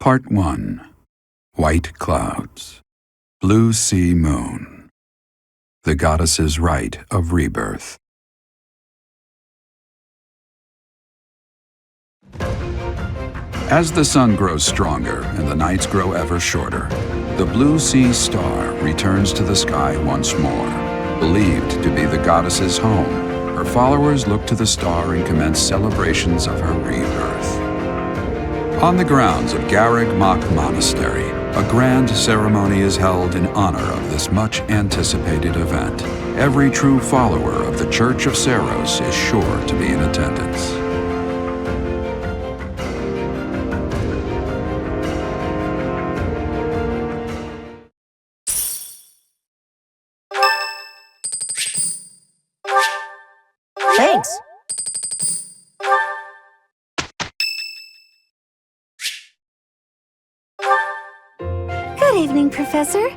Part 1. White Clouds. Blue Sea Moon. The Goddess Rite of Rebirth. As the sun grows stronger and the nights grow ever shorter, the blue sea star returns to the sky once more. Believed to be the goddess's home, her followers look to the star and commence celebrations of her rebirth. On the grounds of Garrig Mach Monastery, a grand ceremony is held in honor of this much-anticipated event. Every true follower of the Church of Saros is sure to be in attendance. Thanks. Good evening, Professor.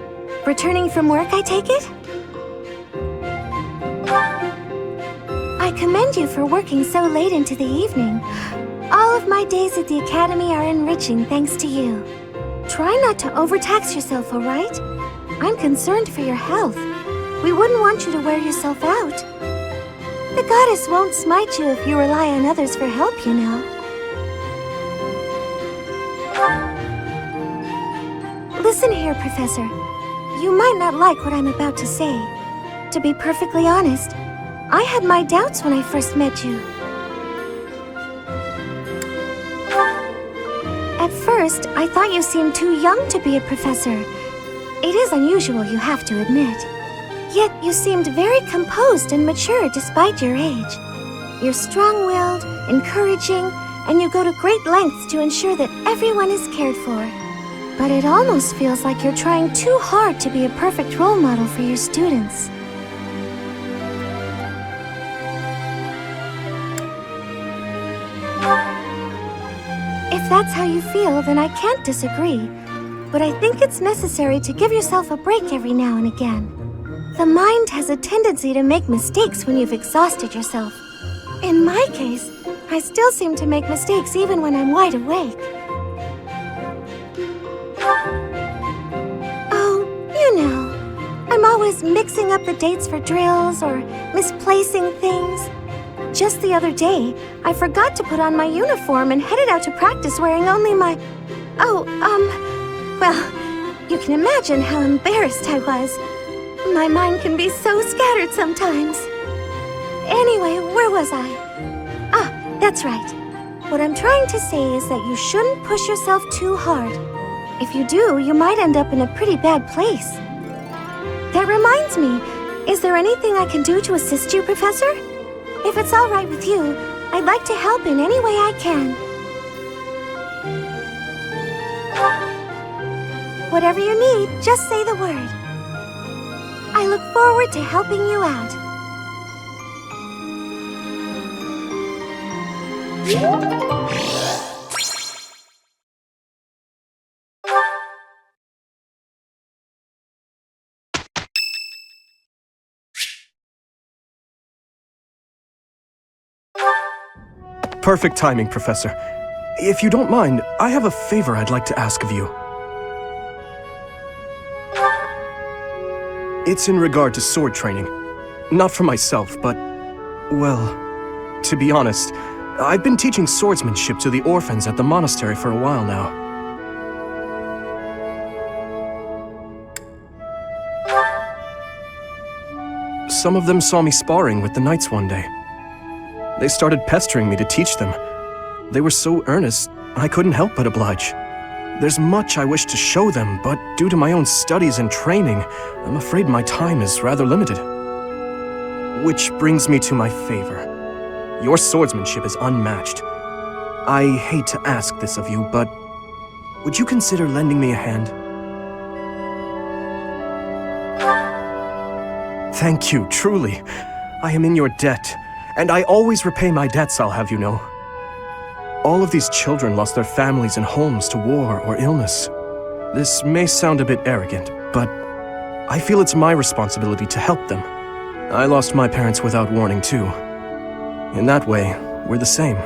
Returning from work, I take it? I commend you for working so late into the evening. All of my days at the Academy are enriching thanks to you. Try not to overtax yourself, all right? I'm concerned for your health. We wouldn't want you to wear yourself out. The goddess won't smite you if you rely on others for help, you know. Listen here, Professor. You might not like what I'm about to say. To be perfectly honest, I had my doubts when I first met you. At first, I thought you seemed too young to be a professor. It is unusual, you have to admit. Yet you seemed very composed and mature despite your age. You're strong-willed, encouraging, and you go to great lengths to ensure that everyone is cared for. But it almost feels like you're trying too hard to be a perfect role model for your students. If that's how you feel, then I can't disagree. But I think it's necessary to give yourself a break every now and again. The mind has a tendency to make mistakes when you've exhausted yourself. In my case, I still seem to make mistakes even when I'm wide awake. Oh, you know, I'm always mixing up the dates for drills or misplacing things. Just the other day, I forgot to put on my uniform and headed out to practice wearing only my... well, you can imagine how embarrassed I was. My mind can be so scattered sometimes. Anyway, where was I? Ah, that's right. What I'm trying to say is that you shouldn't push yourself too hard. If you do, you might end up in a pretty bad place. That reminds me, is there anything I can do to assist you, Professor? If it's all right with you, I'd like to help in any way I can. Whatever you need, just say the word. I look forward to helping you out. Perfect timing, Professor. If you don't mind, I have a favor I'd like to ask of you. It's in regard to sword training. Not for myself, but... well, to be honest, I've been teaching swordsmanship to the orphans at the monastery for a while now. Some of them saw me sparring with the knights one day. They started pestering me to teach them. They were so earnest, I couldn't help but oblige. There's much I wish to show them, but due to my own studies and training, I'm afraid my time is rather limited. Which brings me to my favor. Your swordsmanship is unmatched. I hate to ask this of you, but would you consider lending me a hand? Thank you, truly. I am in your debt, and I always repay my debts, I'll have you know. All of these children lost their families and homes to war or illness. This may sound a bit arrogant, but I feel it's my responsibility to help them. I lost my parents without warning, too. In that way, we're the same.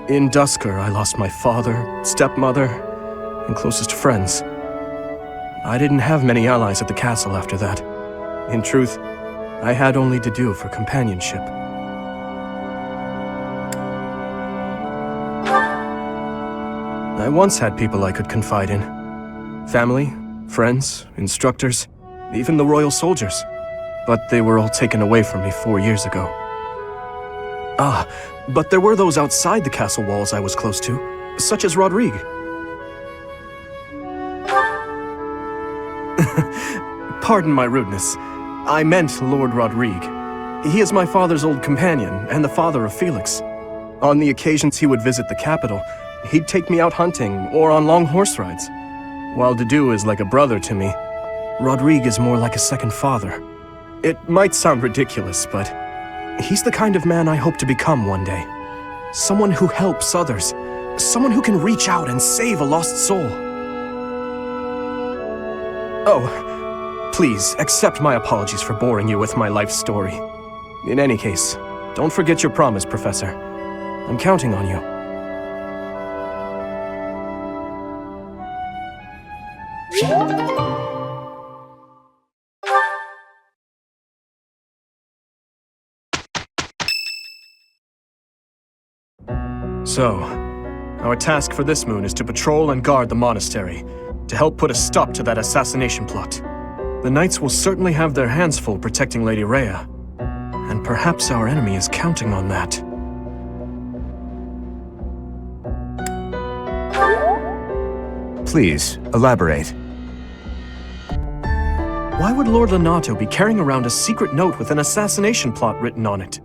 In Dusker, I lost my father, stepmother, and closest friends. I didn't have many allies at the castle after that. In truth, I had only to do for companionship. I once had people I could confide in. Family, friends, instructors, even the royal soldiers. But they were all taken away from me 4 years ago. But there were those outside the castle walls I was close to, such as Rodrigue. Pardon my rudeness. I meant Lord Rodrigue. He is my father's old companion and the father of Felix. On the occasions he would visit the capital, he'd take me out hunting or on long horse rides. While Dedu is like a brother to me, Rodrigue is more like a second father. It might sound ridiculous, but he's the kind of man I hope to become one day. Someone who helps others. Someone who can reach out and save a lost soul. Oh, please accept my apologies for boring you with my life story. In any case, don't forget your promise, Professor. I'm counting on you. So, our task for this moon is to patrol and guard the monastery, to help put a stop to that assassination plot. The knights will certainly have their hands full protecting Lady Rhea, and perhaps our enemy is counting on that. Please, elaborate. Why would Lord Lonato be carrying around a secret note with an assassination plot written on it?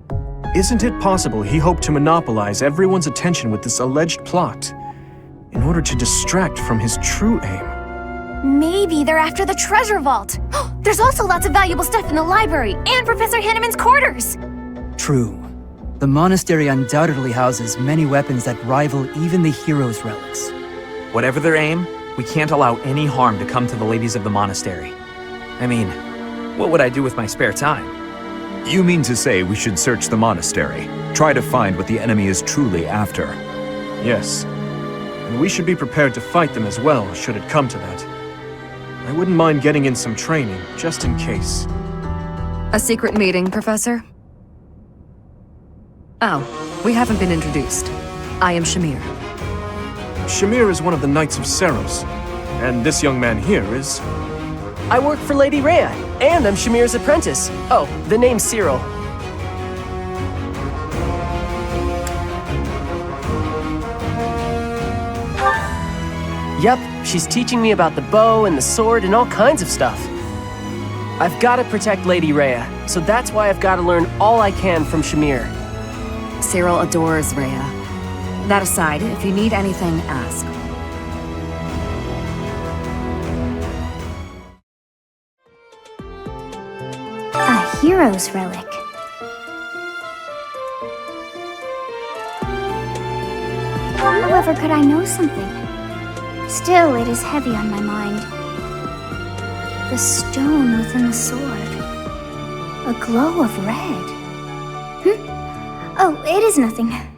Isn't it possible he hoped to monopolize everyone's attention with this alleged plot in order to distract from his true aim? Maybe they're after the treasure vault. There's also lots of valuable stuff in the library and Professor Hanneman's quarters. True. The monastery undoubtedly houses many weapons that rival even the hero's relics. Whatever their aim, we can't allow any harm to come to the ladies of the monastery. I mean, what would I do with my spare time? You mean to say we should search the monastery, try to find what the enemy is truly after? Yes. And we should be prepared to fight them as well, should it come to that. I wouldn't mind getting in some training, just in case. A secret meeting, Professor? Oh, we haven't been introduced. I am Shamir. Shamir is one of the Knights of Seros, and this young man here is... I work for Lady Rhea, and I'm Shamir's apprentice. Oh, the name's Cyril. Yep, she's teaching me about the bow and the sword and all kinds of stuff. I've got to protect Lady Rhea, so that's why I've got to learn all I can from Shamir. Cyril adores Rhea. That aside, if you need anything, ask. A hero's relic. However, could I know something? Still, it is heavy on my mind. The stone within the sword. A glow of red. Oh, it is nothing. How's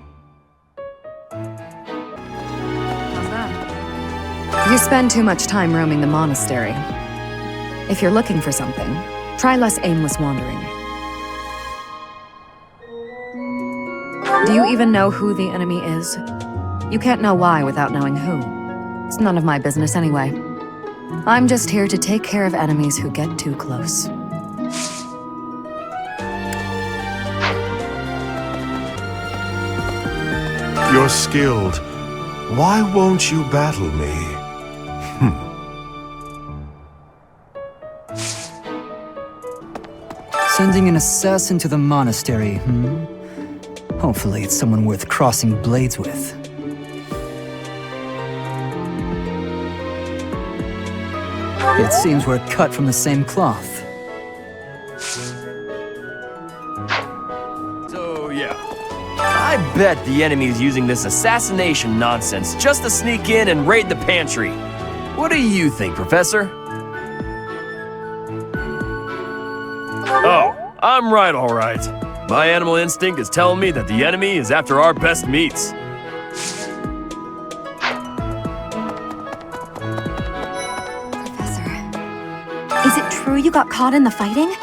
that? You spend too much time roaming the monastery. If you're looking for something, try less aimless wandering. Do you even know who the enemy is? You can't know why without knowing who. It's none of my business anyway. I'm just here to take care of enemies who get too close. You're skilled. Why won't you battle me? Sending an assassin to the monastery, Hopefully it's someone worth crossing blades with. It seems we're cut from the same cloth. So, yeah. I bet the enemy's using this assassination nonsense just to sneak in and raid the pantry. What do you think, Professor? Oh, I'm right, all right. My animal instinct is telling me that the enemy is after our best meats. true you got caught in the fighting?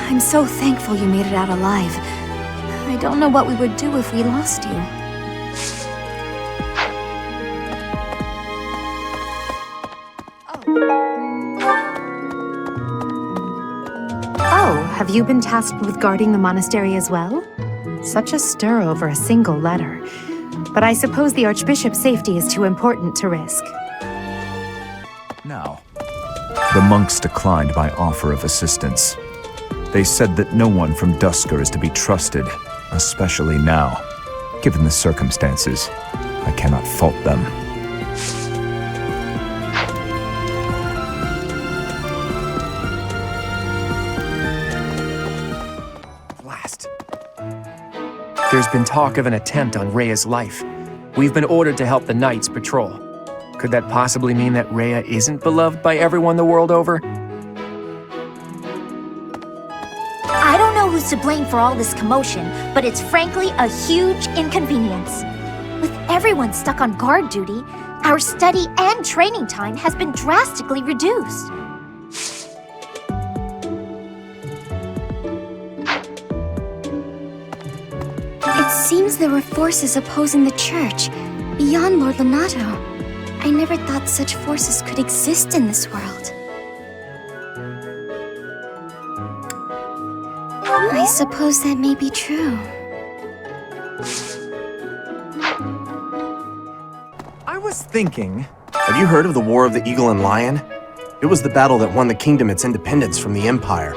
I'm so thankful you made it out alive. I don't know what we would do if we lost you. Oh, have you been tasked with guarding the monastery as well? Such a stir over a single letter. But I suppose the archbishop's safety is too important to risk. Now, the monks declined my offer of assistance. They said that no one from Dusker is to be trusted, especially now. Given the circumstances, I cannot fault them. Blast. There's been talk of an attempt on Rhea's life. We've been ordered to help the Knights patrol. Could that possibly mean that Rhea isn't beloved by everyone the world over? I don't know who's to blame for all this commotion, but it's frankly a huge inconvenience. With everyone stuck on guard duty, our study and training time has been drastically reduced. It seems there were forces opposing the church, beyond Lord Lonato. I never thought such forces could exist in this world. I suppose that may be true. I was thinking... Have you heard of the War of the Eagle and Lion? It was the battle that won the kingdom its independence from the Empire.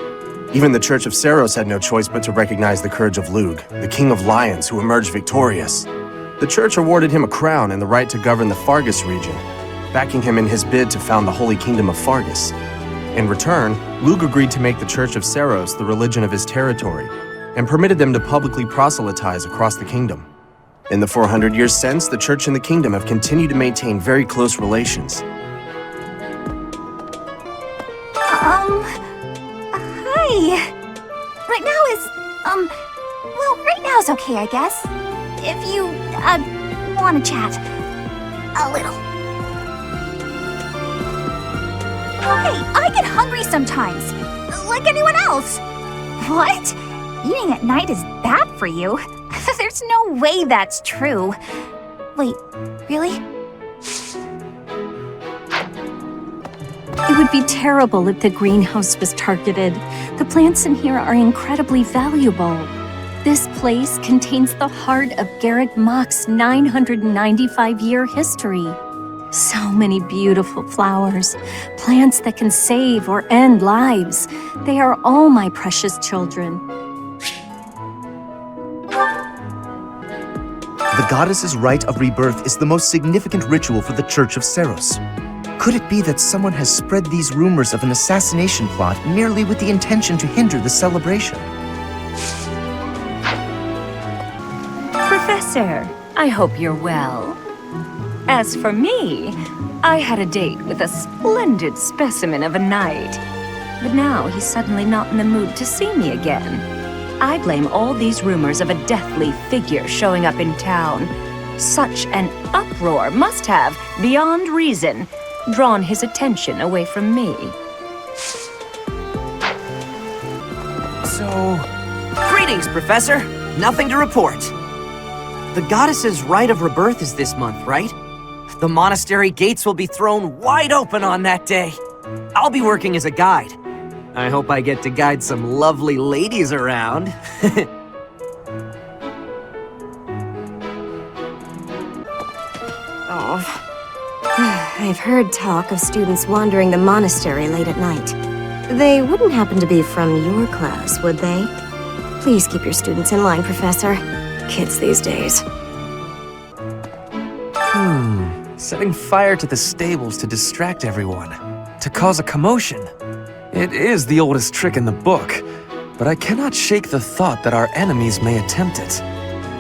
Even the Church of Seros had no choice but to recognize the courage of Lug, the King of Lions, who emerged victorious. The church awarded him a crown and the right to govern the Fargus region, backing him in his bid to found the Holy Kingdom of Fargus. In return, Lug agreed to make the Church of Seros the religion of his territory, and permitted them to publicly proselytize across the kingdom. In the 400 years since, the church and the kingdom have continued to maintain very close relations. Hi. Right now is okay, I guess. If you, want to chat. A little. Hey, I get hungry sometimes. Like anyone else. What? Eating at night is bad for you? There's no way that's true. Wait, really? It would be terrible if the greenhouse was targeted. The plants in here are incredibly valuable. This place contains the heart of Garrett Mock's 995-year history. So many beautiful flowers, plants that can save or end lives. They are all my precious children. The Goddess Rite of Rebirth is the most significant ritual for the Church of Seros. Could it be that someone has spread these rumors of an assassination plot merely with the intention to hinder the celebration? Professor, I hope you're well. As for me, I had a date with a splendid specimen of a knight. But now he's suddenly not in the mood to see me again. I blame all these rumors of a deathly figure showing up in town. Such an uproar must have, beyond reason, drawn his attention away from me. So... Greetings, Professor! Nothing to report. The Goddess's Rite of Rebirth is this month, right? The monastery gates will be thrown wide open on that day. I'll be working as a guide. I hope I get to guide some lovely ladies around. I've heard talk of students wandering the monastery late at night. They wouldn't happen to be from your class, would they? Please keep your students in line, Professor. Kids these days. Setting fire to the stables to distract everyone, to cause a commotion. It is the oldest trick in the book, but I cannot shake the thought that our enemies may attempt it.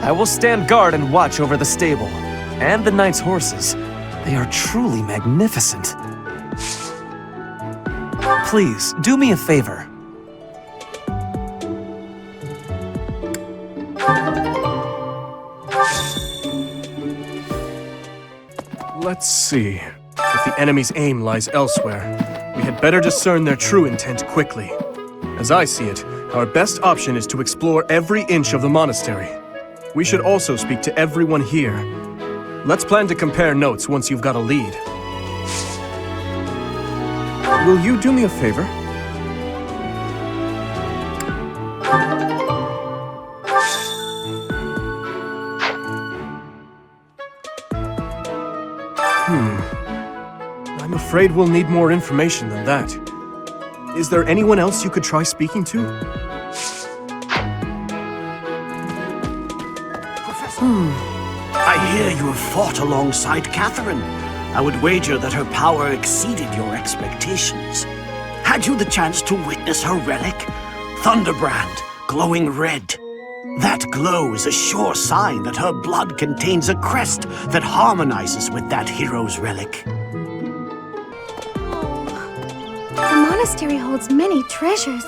I will stand guard and watch over the stable, and the knight's horses. They are truly magnificent. Please, do me a favor. Let's see. If the enemy's aim lies elsewhere, we had had better discern their true intent quickly. As I see it, our best option is to explore every inch of the monastery. We should also speak to everyone here. Let's plan to compare notes once you've got a lead. Will you do me a favor? I'm afraid we'll need more information than that. Is there anyone else you could try speaking to? I hear you have fought alongside Catherine. I would wager that her power exceeded your expectations. Had you the chance to witness her relic? Thunderbrand, glowing red. That glow is a sure sign that her blood contains a crest that harmonizes with that hero's relic. The monastery holds many treasures.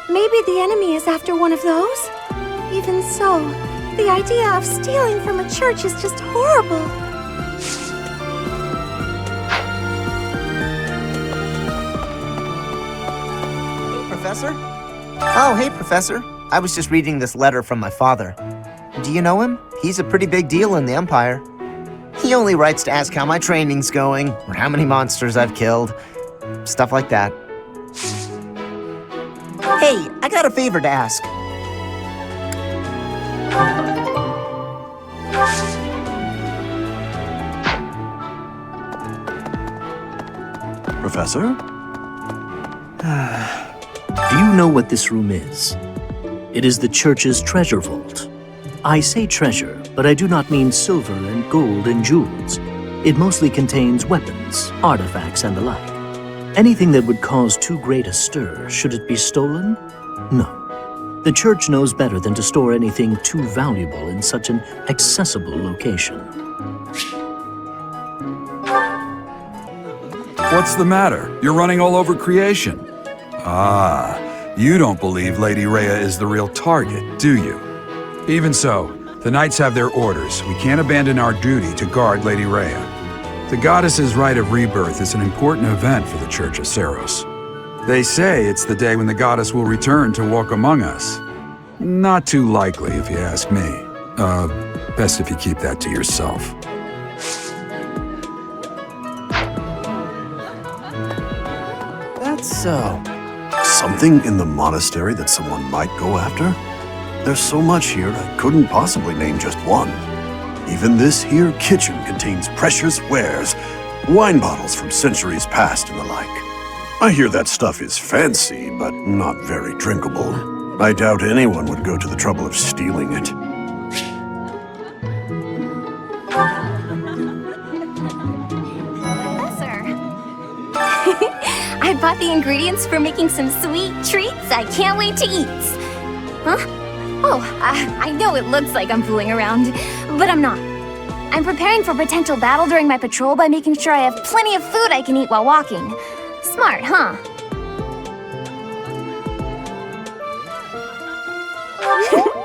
Maybe the enemy is after one of those? Even so, the idea of stealing from a church is just horrible. Hey, Professor? Oh, hey, Professor. I was just reading this letter from my father. Do you know him? He's a pretty big deal in the Empire. He only writes to ask how my training's going, or how many monsters I've killed. Stuff like that. Hey, I got a favor to ask. Professor? Do you know what this room is? It is the church's treasure vault. I say treasure, but I do not mean silver and gold and jewels. It mostly contains weapons, artifacts, and the like. Anything that would cause too great a stir, should it be stolen? No. The church knows better than to store anything too valuable in such an accessible location. What's the matter? You're running all over creation. Ah, you don't believe Lady Rhea is the real target, do you? Even so, the knights have their orders. We can't abandon our duty to guard Lady Rhea. The Goddess's Rite of Rebirth is an important event for the Church of Seros. They say it's the day when the goddess will return to walk among us. Not too likely, if you ask me. Best if you keep that to yourself. That's so. Something in the monastery that someone might go after? There's so much here, I couldn't possibly name just one. Even this here kitchen contains precious wares, wine bottles from centuries past and the like. I hear that stuff is fancy, but not very drinkable. I doubt anyone would go to the trouble of stealing it. Professor. I bought the ingredients for making some sweet treats I can't wait to eat. Huh? Oh, I know it looks like I'm fooling around, but I'm not. I'm preparing for potential battle during my patrol by making sure I have plenty of food I can eat while walking. Smart, huh?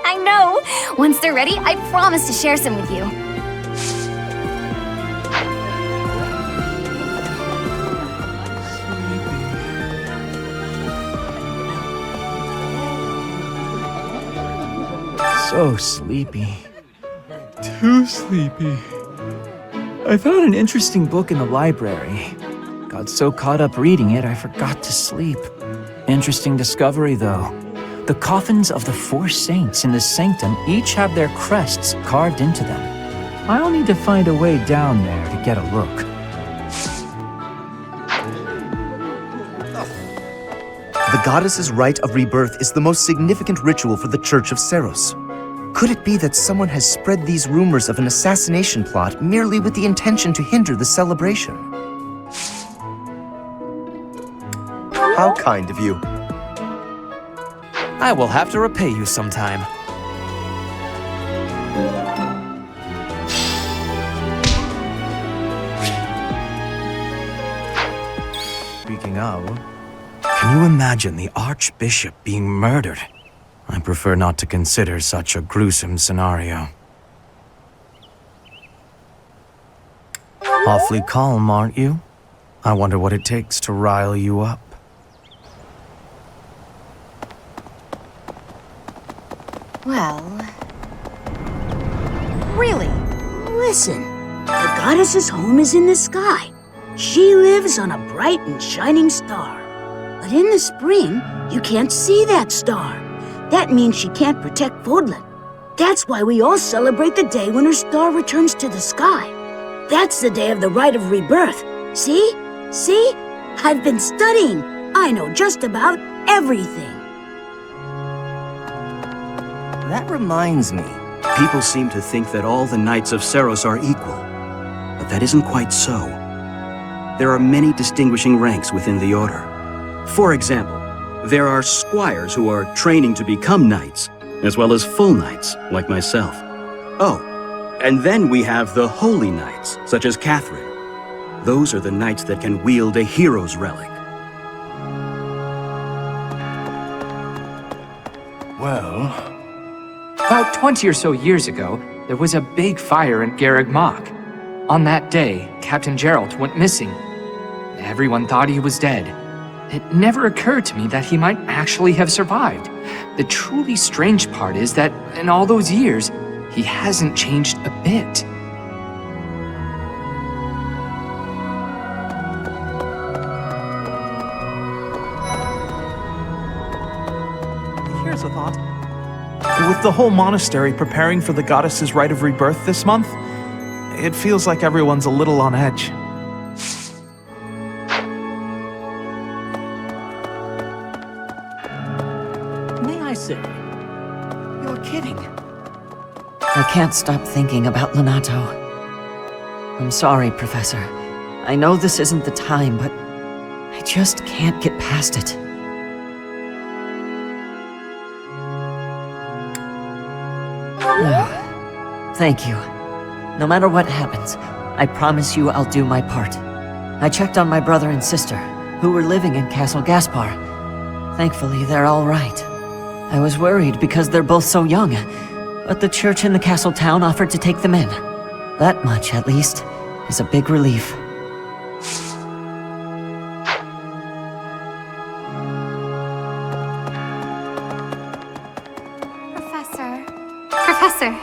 I know! Once they're ready, I promise to share some with you. So sleepy. Too sleepy. I found an interesting book in the library. Got so caught up reading it, I forgot to sleep. Interesting discovery, though. The coffins of the 4 saints in the sanctum each have their crests carved into them. I'll need to find a way down there to get a look. The Goddess's Rite of Rebirth is the most significant ritual for the Church of Seros. Could it be that someone has spread these rumors of an assassination plot merely with the intention to hinder the celebration? How kind of you. I will have to repay you sometime. Speaking of, can you imagine the archbishop being murdered? I prefer not to consider such a gruesome scenario. Awfully calm, aren't you? I wonder what it takes to rile you up. Well... Really? Listen, the goddess's home is in the sky. She lives on a bright and shining star. But in the spring, you can't see that star. That means she can't protect Fodlan. That's why we all celebrate the day when her star returns to the sky. That's the day of the Rite of Rebirth. See? See? I've been studying. I know just about everything. That reminds me. People seem to think that all the Knights of Seros are equal. But that isn't quite so. There are many distinguishing ranks within the Order. For example, there are squires who are training to become knights, as well as full knights, like myself. Oh, and then we have the holy knights, such as Catherine. Those are the knights that can wield a hero's relic. Well... About 20 or so years ago, there was a big fire in Garreg Mach. On that day, Captain Geralt went missing. Everyone thought he was dead. It never occurred to me that he might actually have survived. The truly strange part is that in all those years, he hasn't changed a bit. Here's a thought. With the whole monastery preparing for the Goddess's Rite of Rebirth this month, it feels like everyone's a little on edge. I say, you're kidding. I can't stop thinking about Lonato. I'm sorry, Professor. I know this isn't the time, but I just can't get past it. Thank you. No matter what happens, I promise you I'll do my part. I checked on my brother and sister, who were living in Castle Gaspar. Thankfully, they're all right. I was worried because they're both so young, but the church in the castle town offered to take them in. That much, at least, is a big relief. Professor,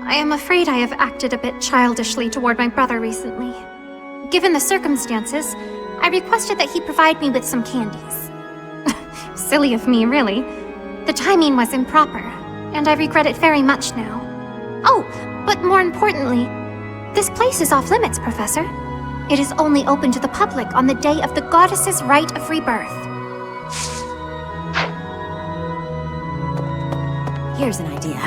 I am afraid I have acted a bit childishly toward my brother recently. Given the circumstances, I requested that he provide me with some candies. Silly of me, really. The timing was improper, and I regret it very much now. Oh, but more importantly, this place is off limits, Professor. It is only open to the public on the day of the Goddess's Rite of Rebirth. Here's an idea.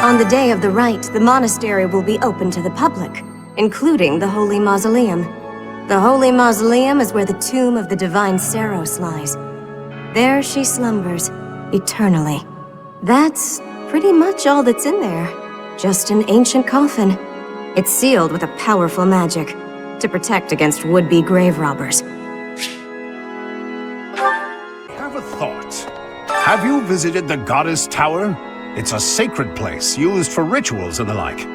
On the day of the rite, the monastery will be open to the public, including the Holy Mausoleum. The Holy Mausoleum is where the tomb of the Divine Seros lies. There she slumbers, eternally. That's pretty much all that's in there. Just an ancient coffin. It's sealed with a powerful magic to protect against would-be grave robbers. Have a thought. Have you visited the Goddess Tower? It's a sacred place used for rituals and the like.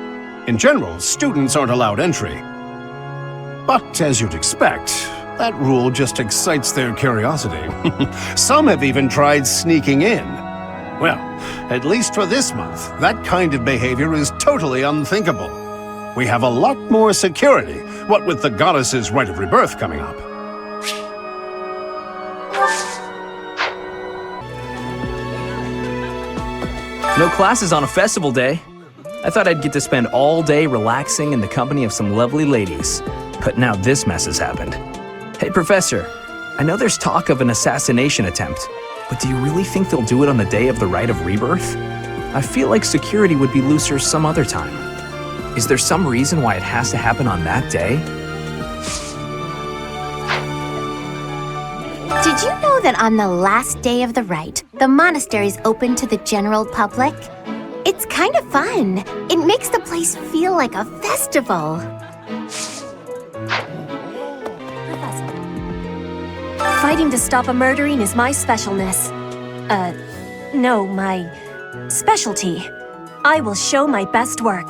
In general, students aren't allowed entry. But as you'd expect, that rule just excites their curiosity. Some have even tried sneaking in. Well, at least for this month, that kind of behavior is totally unthinkable. We have a lot more security, what with the Goddess's Rite of Rebirth coming up. No classes on a festival day. I thought I'd get to spend all day relaxing in the company of some lovely ladies. But now this mess has happened. Hey, Professor, I know there's talk of an assassination attempt, but do you really think they'll do it on the day of the Rite of Rebirth? I feel like security would be looser some other time. Is there some reason why it has to happen on that day? Did you know that on the last day of the rite, the monastery's open to the general public? It's kind of fun. It makes the place feel like a festival. Fighting to stop a murdering is my specialness. No, my specialty. I will show my best work.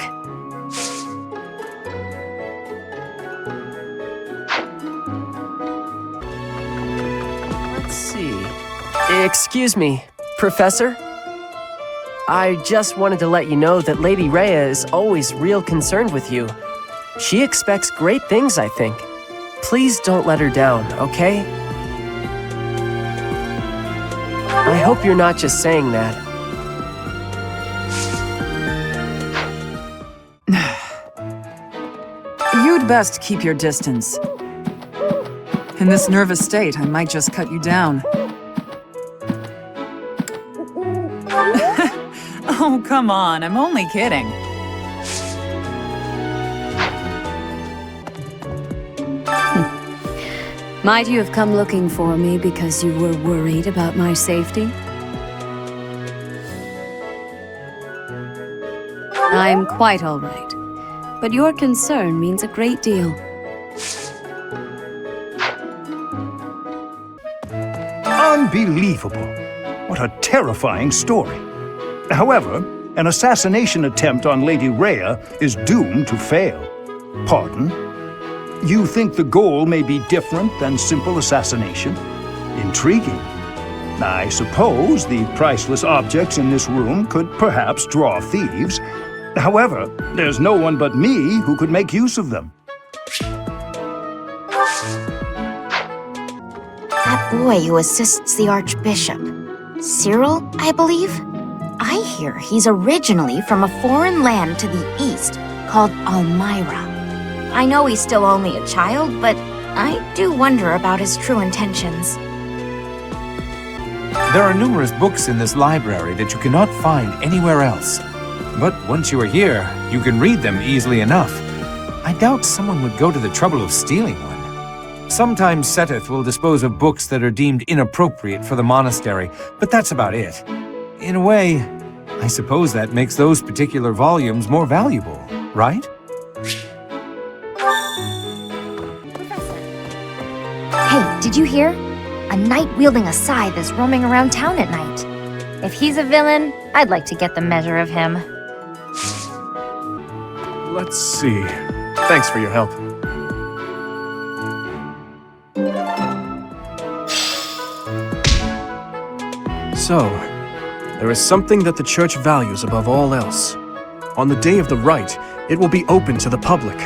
Excuse me, Professor? I just wanted to let you know that Lady Rhea is always real concerned with you. She expects great things, I think. Please don't let her down, okay? I hope you're not just saying that. You'd best keep your distance. In this nervous state, I might just cut you down. Oh, come on, I'm only kidding. Might you have come looking for me because you were worried about my safety? I'm quite all right, but your concern means a great deal. Unbelievable. What a terrifying story. However, an assassination attempt on Lady Rhea is doomed to fail. Pardon? You think the goal may be different than simple assassination? Intriguing. I suppose the priceless objects in this room could perhaps draw thieves. However, there's no one but me who could make use of them. That boy who assists the archbishop. Cyril, I believe? I hear he's originally from a foreign land to the east called Almyra. I know he's still only a child, but I do wonder about his true intentions. There are numerous books in this library that you cannot find anywhere else. But once you are here, you can read them easily enough. I doubt someone would go to the trouble of stealing one. Sometimes Seteth will dispose of books that are deemed inappropriate for the monastery, but that's about it. In a way, I suppose that makes those particular volumes more valuable, right? Hey, did you hear? A knight wielding a scythe is roaming around town at night. If he's a villain, I'd like to get the measure of him. Let's see. Thanks for your help. So, there is something that the church values above all else. On the day of the rite, it will be open to the public.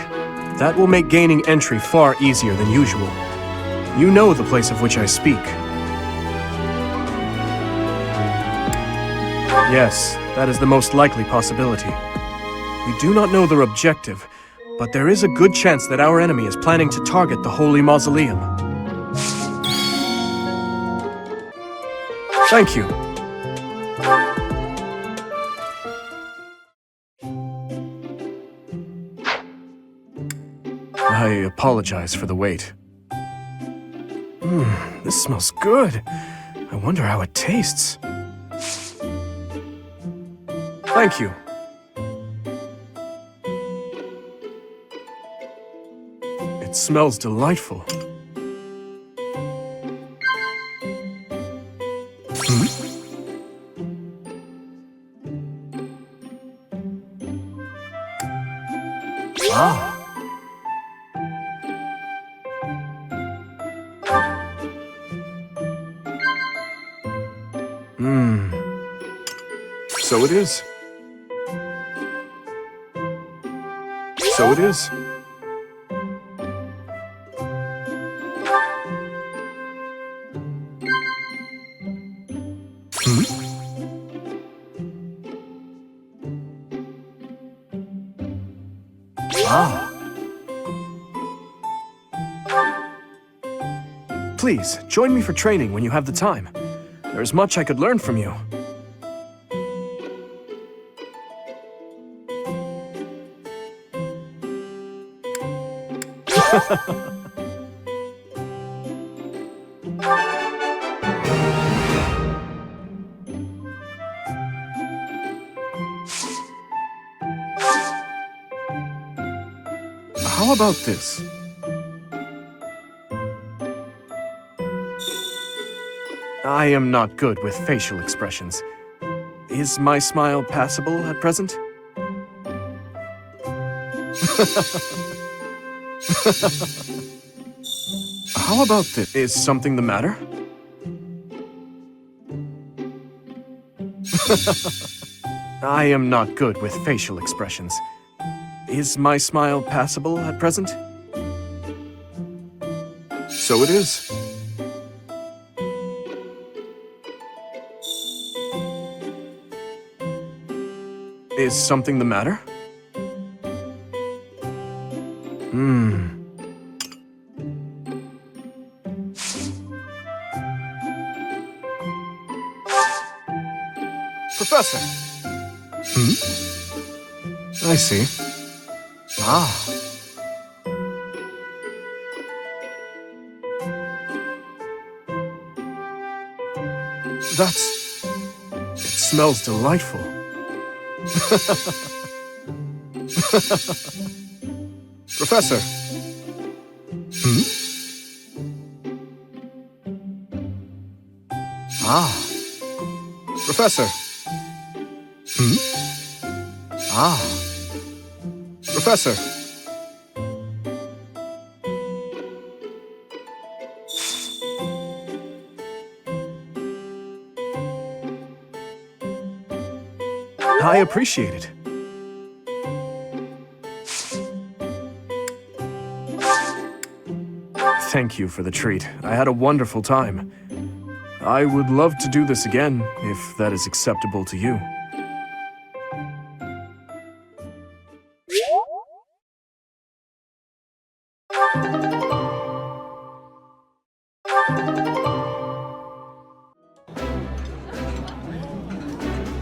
That will make gaining entry far easier than usual. You know the place of which I speak. Yes, that is the most likely possibility. We do not know their objective, but there is a good chance that our enemy is planning to target the Holy Mausoleum. Thank you. I apologize for the wait. This smells good. I wonder how it tastes. Thank you. It smells delightful. Ah. So it is. So it is. Ah. Please, join me for training when you have the time. There's much I could learn from you. How about this? I am not good with facial expressions. Is my smile passable at present? How about this? Is something the matter? I am not good with facial expressions. Is my smile passable at present? So it is. Is something the matter? Professor! I see. It smells delightful. Professor! Professor! Professor! I appreciate it. Thank you for the treat. I had a wonderful time. I would love to do this again, if that is acceptable to you.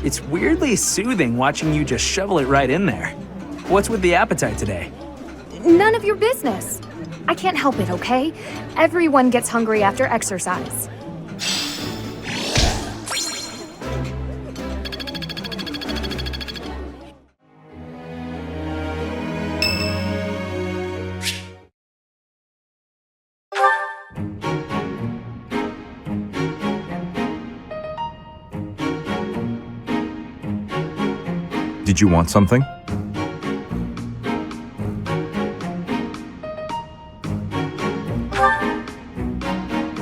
It's weirdly soothing watching you just shovel it right in there. What's with the appetite today? None of your business. I can't help it, okay? Everyone gets hungry after exercise. Did you want something?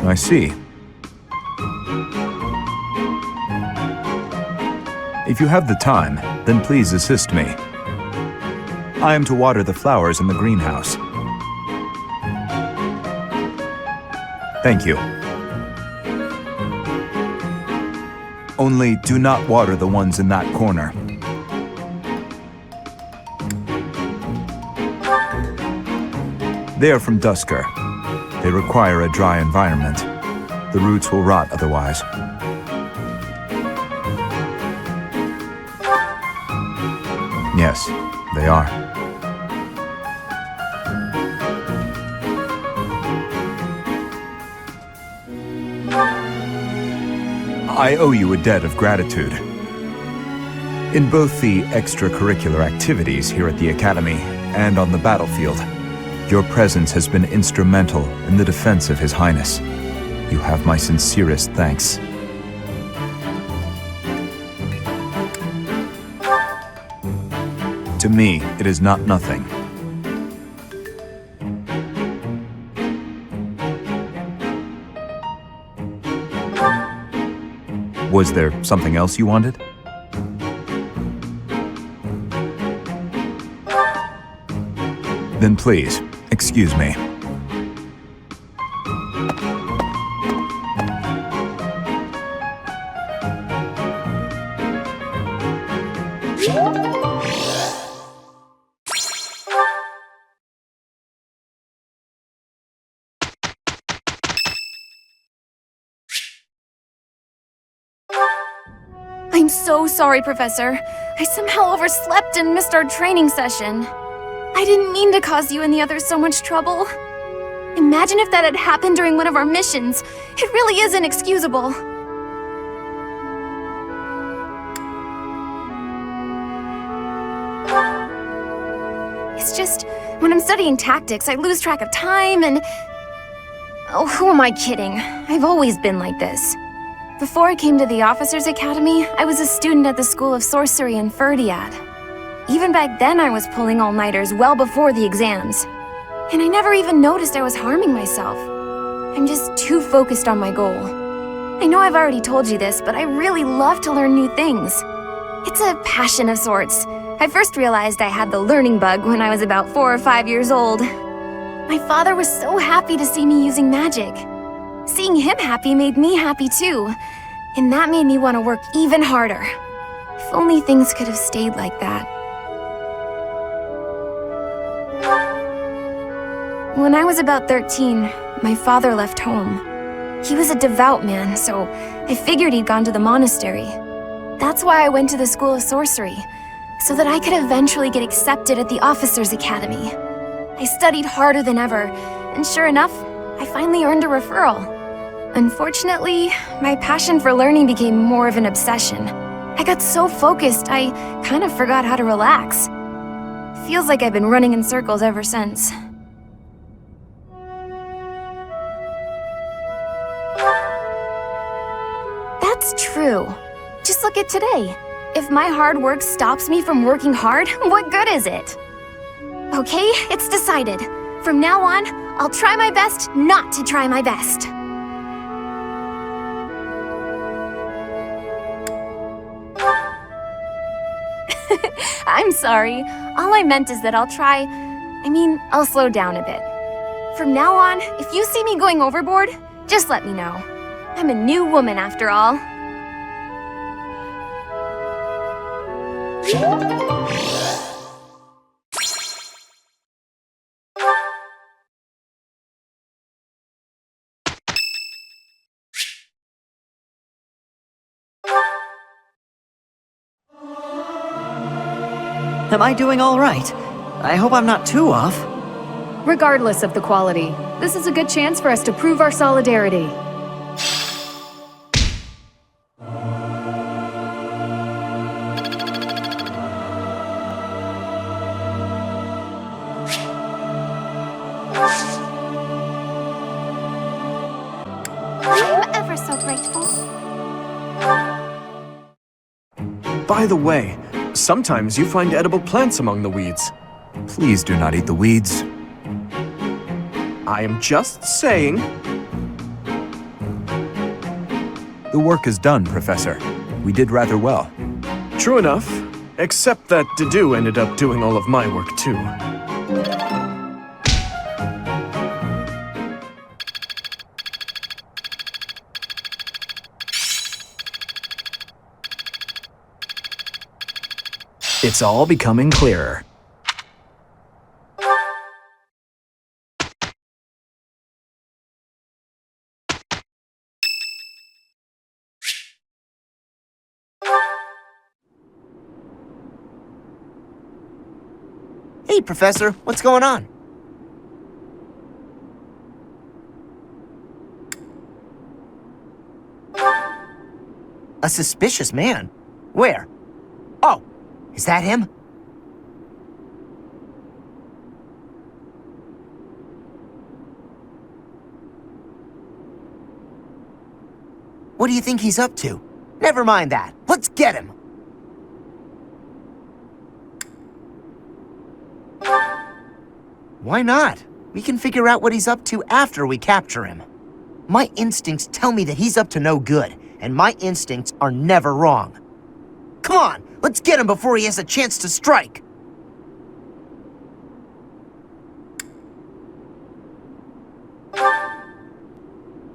I see. If you have the time, then please assist me. I am to water the flowers in the greenhouse. Thank you. Only do not water the ones in that corner. They are from Dusker. They require a dry environment. The roots will rot otherwise. Yes, they are. I owe you a debt of gratitude. In both the extracurricular activities here at the Academy and on the battlefield, your presence has been instrumental in the defense of His Highness. You have my sincerest thanks. To me, it is not nothing. Was there something else you wanted? Then please, excuse me. I'm so sorry, Professor. I somehow overslept and missed our training session. I didn't mean to cause you and the others so much trouble. Imagine if that had happened during one of our missions. It really is inexcusable. It's just, when I'm studying tactics, I lose track of time and... Oh, who am I kidding? I've always been like this. Before I came to the Officers' Academy, I was a student at the School of Sorcery in Ferdiad. Even back then, I was pulling all-nighters well before the exams. And I never even noticed I was harming myself. I'm just too focused on my goal. I know I've already told you this, but I really love to learn new things. It's a passion of sorts. I first realized I had the learning bug when I was about 4 or 5 years old. My father was so happy to see me using magic. Seeing him happy made me happy too, and that made me want to work even harder. If only things could have stayed like that. When I was about 13, my father left home. He was a devout man, so I figured he'd gone to the monastery. That's why I went to the School of Sorcery, so that I could eventually get accepted at the Officers' Academy. I studied harder than ever, and sure enough, I finally earned a referral. Unfortunately, my passion for learning became more of an obsession. I got so focused, I kind of forgot how to relax. Feels like I've been running in circles ever since. That's true. Just look at today. If my hard work stops me from working hard, what good is it? Okay, it's decided. From now on, I'll try my best not to try my best. I'm sorry. All I meant is that I'll slow down a bit. From now on, if you see me going overboard, just let me know. I'm a new woman after all. Am I doing all right? I hope I'm not too off. Regardless of the quality, this is a good chance for us to prove our solidarity. I'm ever so grateful. By the way, sometimes you find edible plants among the weeds. Please do not eat the weeds. I am just saying. The work is done, Professor. We did rather well. True enough, except that Dedu ended up doing all of my work too. It's all becoming clearer. Hey, Professor, what's going on? A suspicious man? Where? Oh, is that him? What do you think he's up to? Never mind that. Let's get him. Why not? We can figure out what he's up to after we capture him. My instincts tell me that he's up to no good, and my instincts are never wrong. Come on, let's get him before he has a chance to strike.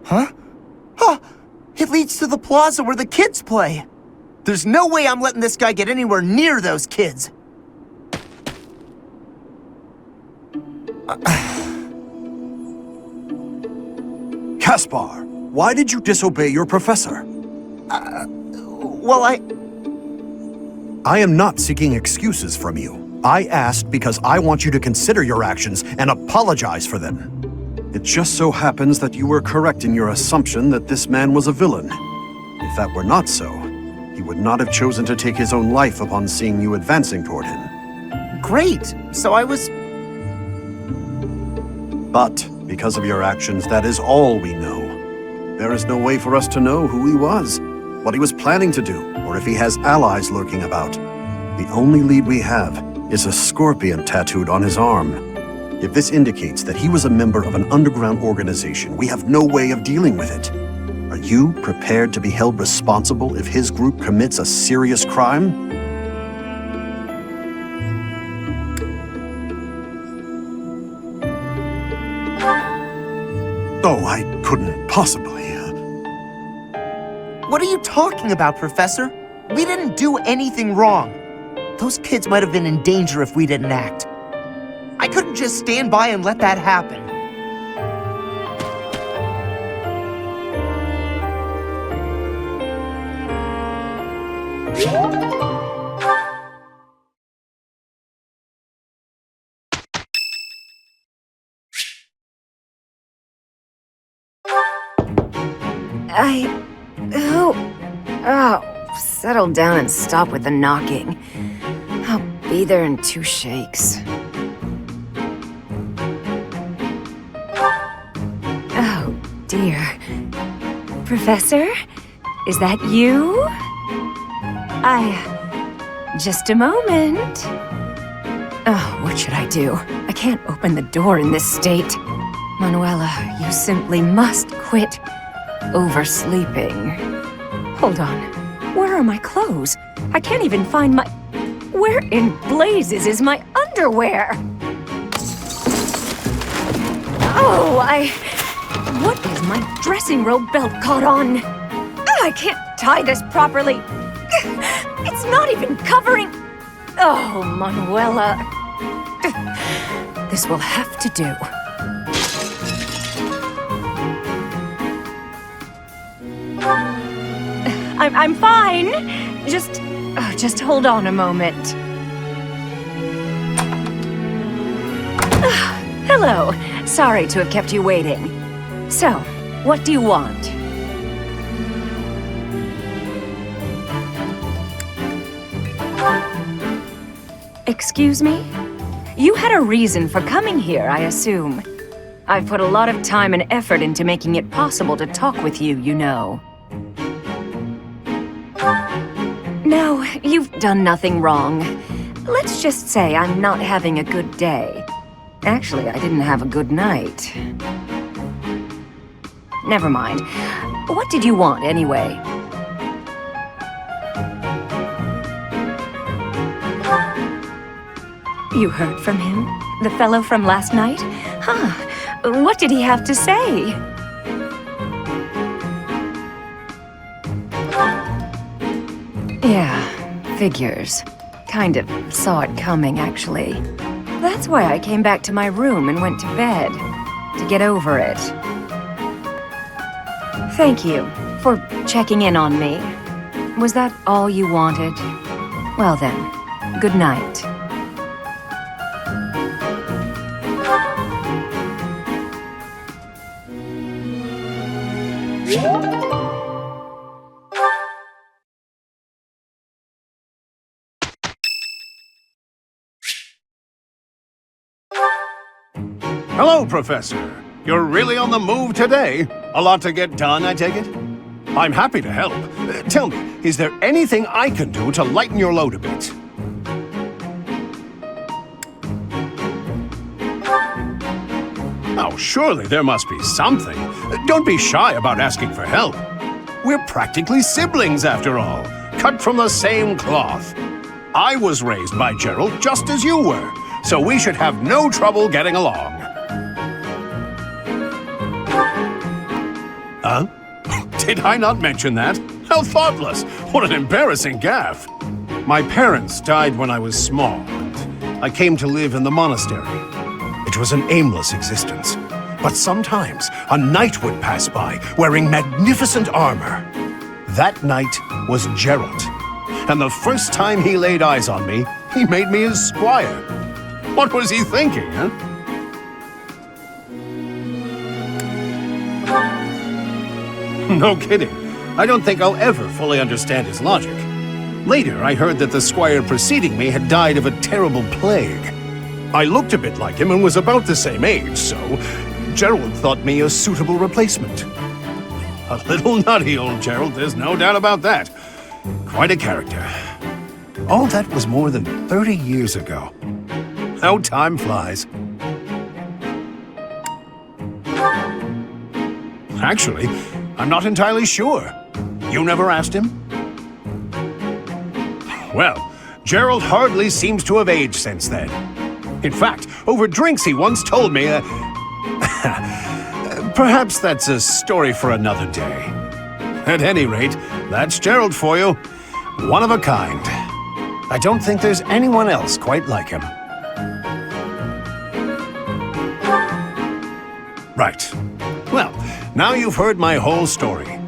Huh? Huh! It leads to the plaza where the kids play. There's no way I'm letting this guy get anywhere near those kids. Caspar, why did you disobey your professor? Well, I am not seeking excuses from you. I asked because I want you to consider your actions and apologize for them. It just so happens that you were correct in your assumption that this man was a villain. If that were not so, he would not have chosen to take his own life upon seeing you advancing toward him. Great! So I was... But, because of your actions, that is all we know. There is no way for us to know who he was, what he was planning to do, or if he has allies lurking about. The only lead we have is a scorpion tattooed on his arm. If this indicates that he was a member of an underground organization, we have no way of dealing with it. Are Are you prepared to be held responsible if his group commits a serious crime? Oh, I couldn't possibly. What are you talking about, Professor? We didn't do anything wrong. Those kids might have been in danger if we didn't act. I couldn't just stand by and let that happen. Settle down and stop with the knocking. I'll be there in 2 shakes. Oh, dear. Professor? Is that you? Just a moment. Oh, what should I do? I can't open the door in this state. Manuela, you simply must quit oversleeping. Hold on. Where are my clothes? I can't even find my... Where in blazes is my underwear? Oh, What is my dressing robe belt caught on? I can't tie this properly. It's not even covering... Oh, Manuela. This will have to do. I'm fine. Just hold on a moment. Hello. Sorry to have kept you waiting. So, what do you want? Excuse me? You had a reason for coming here, I assume. I've put a lot of time and effort into making it possible to talk with you, you know. No, you've done nothing wrong. Let's just say I'm not having a good day. Actually, I didn't have a good night. Never mind. What did you want, anyway? You heard from him? The fellow from last night? Huh. What did he have to say? Yeah, figures. Kind of saw it coming, actually. That's why I came back to my room and went to bed. To get over it. Thank you for checking in on me. Was that all you wanted? Well then, good night. Hello, Professor. You're really on the move today. A lot to get done, I take it? I'm happy to help. Tell me, is there anything I can do to lighten your load a bit? Oh, surely there must be something. Don't be shy about asking for help. We're practically siblings, after all, cut from the same cloth. I was raised by Gerald just as you were, so we should have no trouble getting along. Huh? Did I not mention that? How thoughtless! What an embarrassing gaffe! My parents died when I was small, and I came to live in the monastery. It was an aimless existence. But sometimes a knight would pass by, wearing magnificent armor. That knight was Gerald. And the first time he laid eyes on me, he made me his squire. What was he thinking, huh? No kidding. I don't think I'll ever fully understand his logic. Later, I heard that the squire preceding me had died of a terrible plague. I looked a bit like him and was about the same age, so Gerald thought me a suitable replacement. A little nutty, old Gerald, there's no doubt about that. Quite a character. All that was more than 30 years ago. How time flies. Actually, I'm not entirely sure. You never asked him? Well, Gerald hardly seems to have aged since then. In fact, over drinks he once told me, perhaps that's a story for another day. At any rate, that's Gerald for you. One of a kind. I don't think there's anyone else quite like him. Right. Well, now you've heard my whole story.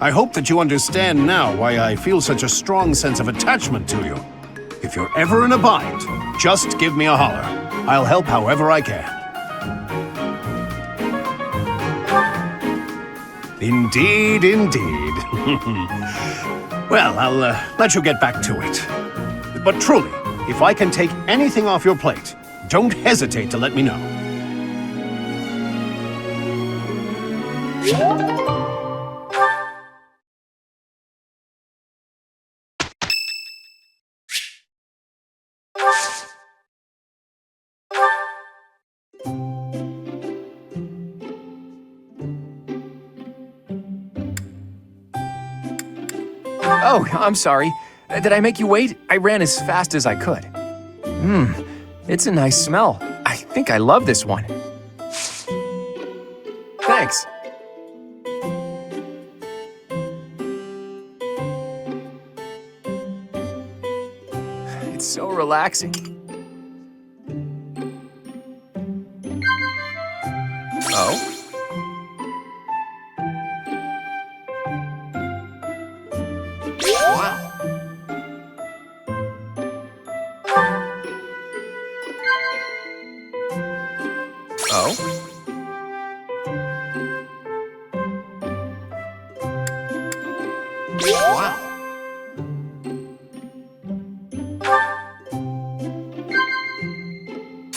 I hope that you understand now why I feel such a strong sense of attachment to you. If you're ever in a bind, just give me a holler. I'll help however I can. Indeed, indeed. Well, I'll let you get back to it. But truly, if I can take anything off your plate, don't hesitate to let me know. Oh, I'm sorry. Did I make you wait? I ran as fast as I could. It's a nice smell. I think I love this one. Thanks. It's so relaxing. Oh? Wow. Oh? Wow.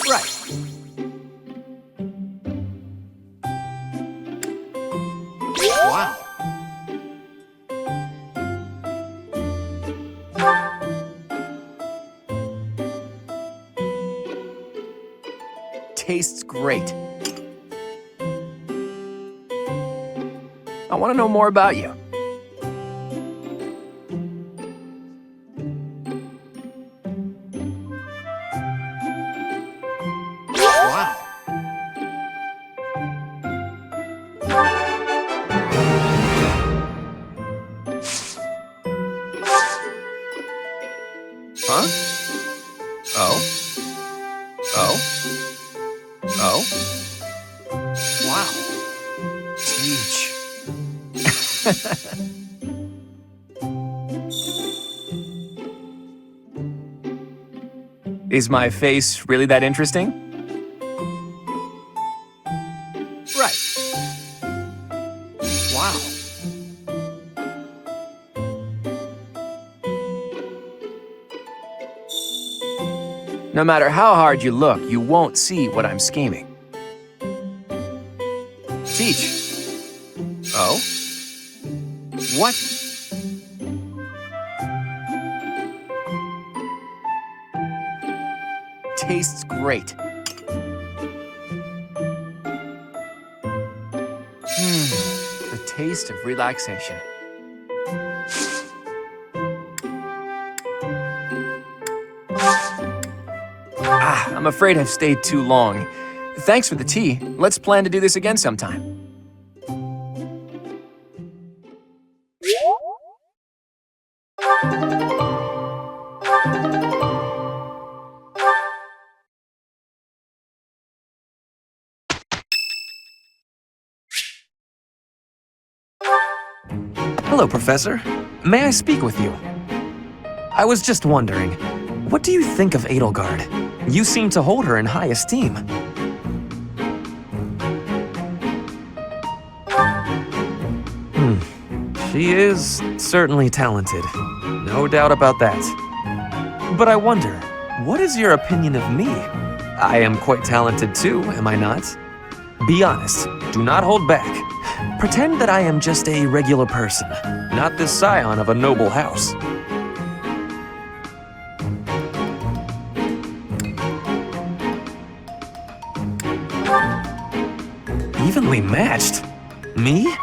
Right. Wow. Tastes great. I want to know more about you. Wow. Huh? Oh? Oh? Oh? Wow. Teach. Is my face really that interesting? Right. Wow. No matter how hard you look, you won't see what I'm scheming. Teach. Oh? What? Tastes great. The taste of relaxation. I'm afraid I've stayed too long. Thanks for the tea. Let's plan to do this again sometime. Hello, Professor. May I speak with you? I was just wondering, what do you think of Edelgard? You seem to hold her in high esteem. She is certainly talented. No doubt about that. But I wonder, what is your opinion of me? I am quite talented too, am I not? Be honest. Do not hold back. Pretend that I am just a regular person, not the scion of a noble house. Evenly matched? Me?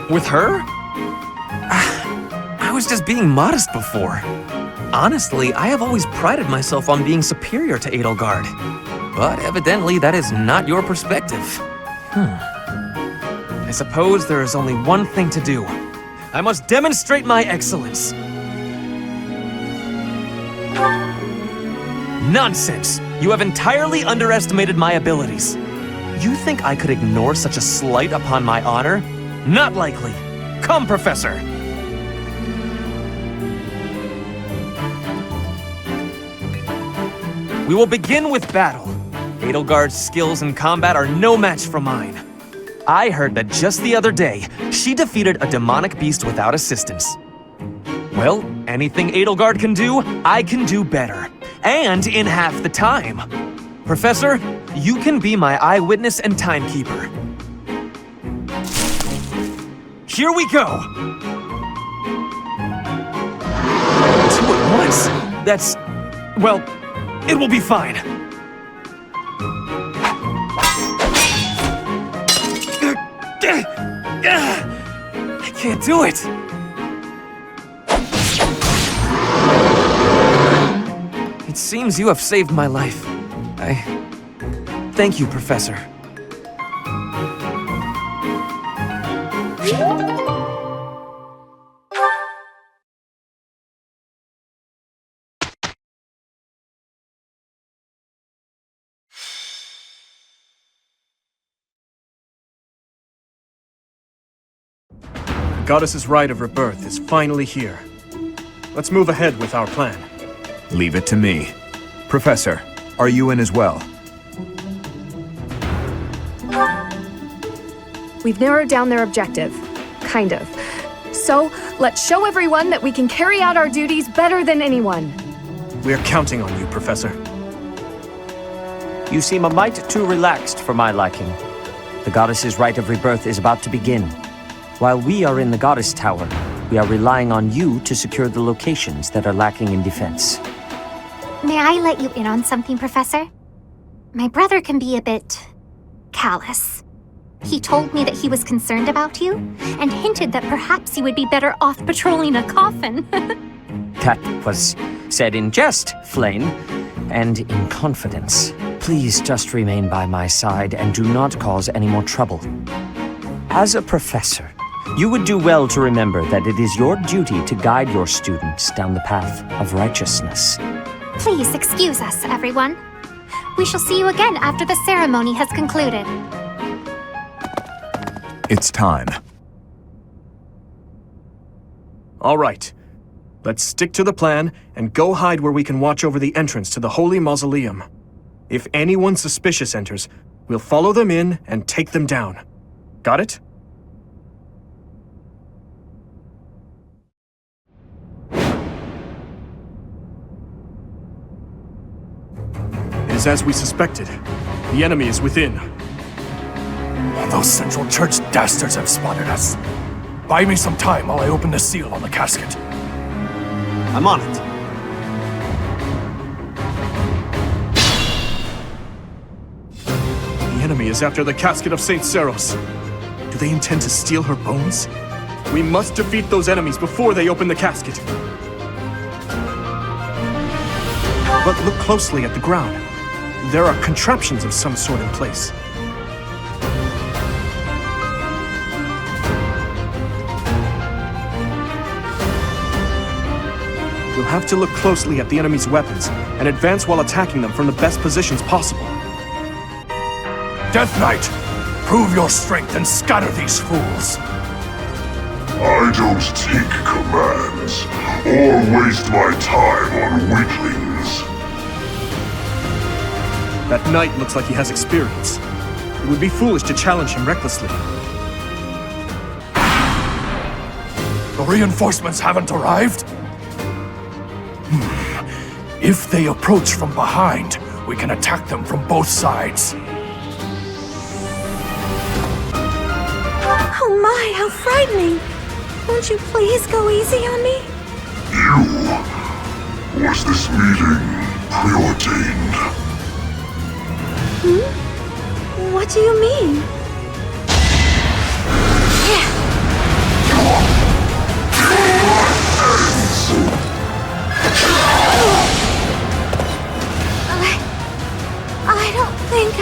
With her? I was just being modest before. Honestly, I have always prided myself on being superior to Edelgard. But evidently, that is not your perspective. I suppose there is only one thing to do. I must demonstrate my excellence. Nonsense! You have entirely underestimated my abilities. You think I could ignore such a slight upon my honor? Not likely. Come, Professor! We will begin with battle. Edelgard's skills in combat are no match for mine. I heard that just the other day, she defeated a demonic beast without assistance. Well, anything Edelgard can do, I can do better. And in half the time. Professor, you can be my eyewitness and timekeeper. Here we go! 2 at once? That's... well, it will be fine. I can't do it. It seems you have saved my life. Thank you, Professor. Goddess's Rite of Rebirth is finally here. Let's move ahead with our plan. Leave it to me. Professor, are you in as well? We've narrowed down their objective. Kind of. So, let's show everyone that we can carry out our duties better than anyone. We're counting on you, Professor. You seem a mite too relaxed for my liking. The Goddess's Rite of Rebirth is about to begin. While we are in the Goddess Tower, we are relying on you to secure the locations that are lacking in defense. May I let you in on something, Professor? My brother can be a bit... callous. He told me that he was concerned about you, and hinted that perhaps you would be better off patrolling a coffin. That was said in jest, Flame, and in confidence. Please just remain by my side and do not cause any more trouble. As a professor, you would do well to remember that it is your duty to guide your students down the path of righteousness. Please excuse us, everyone. We shall see you again after the ceremony has concluded. It's time. All right. Let's stick to the plan and go hide where we can watch over the entrance to the Holy Mausoleum. If anyone suspicious enters, we'll follow them in and take them down. Got it? It is as we suspected. The enemy is within. Those Central Church dastards have spotted us. Buy me some time while I open the seal on the casket. I'm on it. The enemy is after the casket of St. Seros. Do they intend to steal her bones? We must defeat those enemies before they open the casket. But look closely at the ground. There are contraptions of some sort in place. We'll have to look closely at the enemy's weapons and advance while attacking them from the best positions possible. Death Knight, prove your strength and scatter these fools. I don't take commands or waste my time on weaklings. That knight looks like he has experience. It would be foolish to challenge him recklessly. The reinforcements haven't arrived? If they approach from behind, we can attack them from both sides. Oh my, how frightening! Won't you please go easy on me? Was this meeting preordained? What do you mean?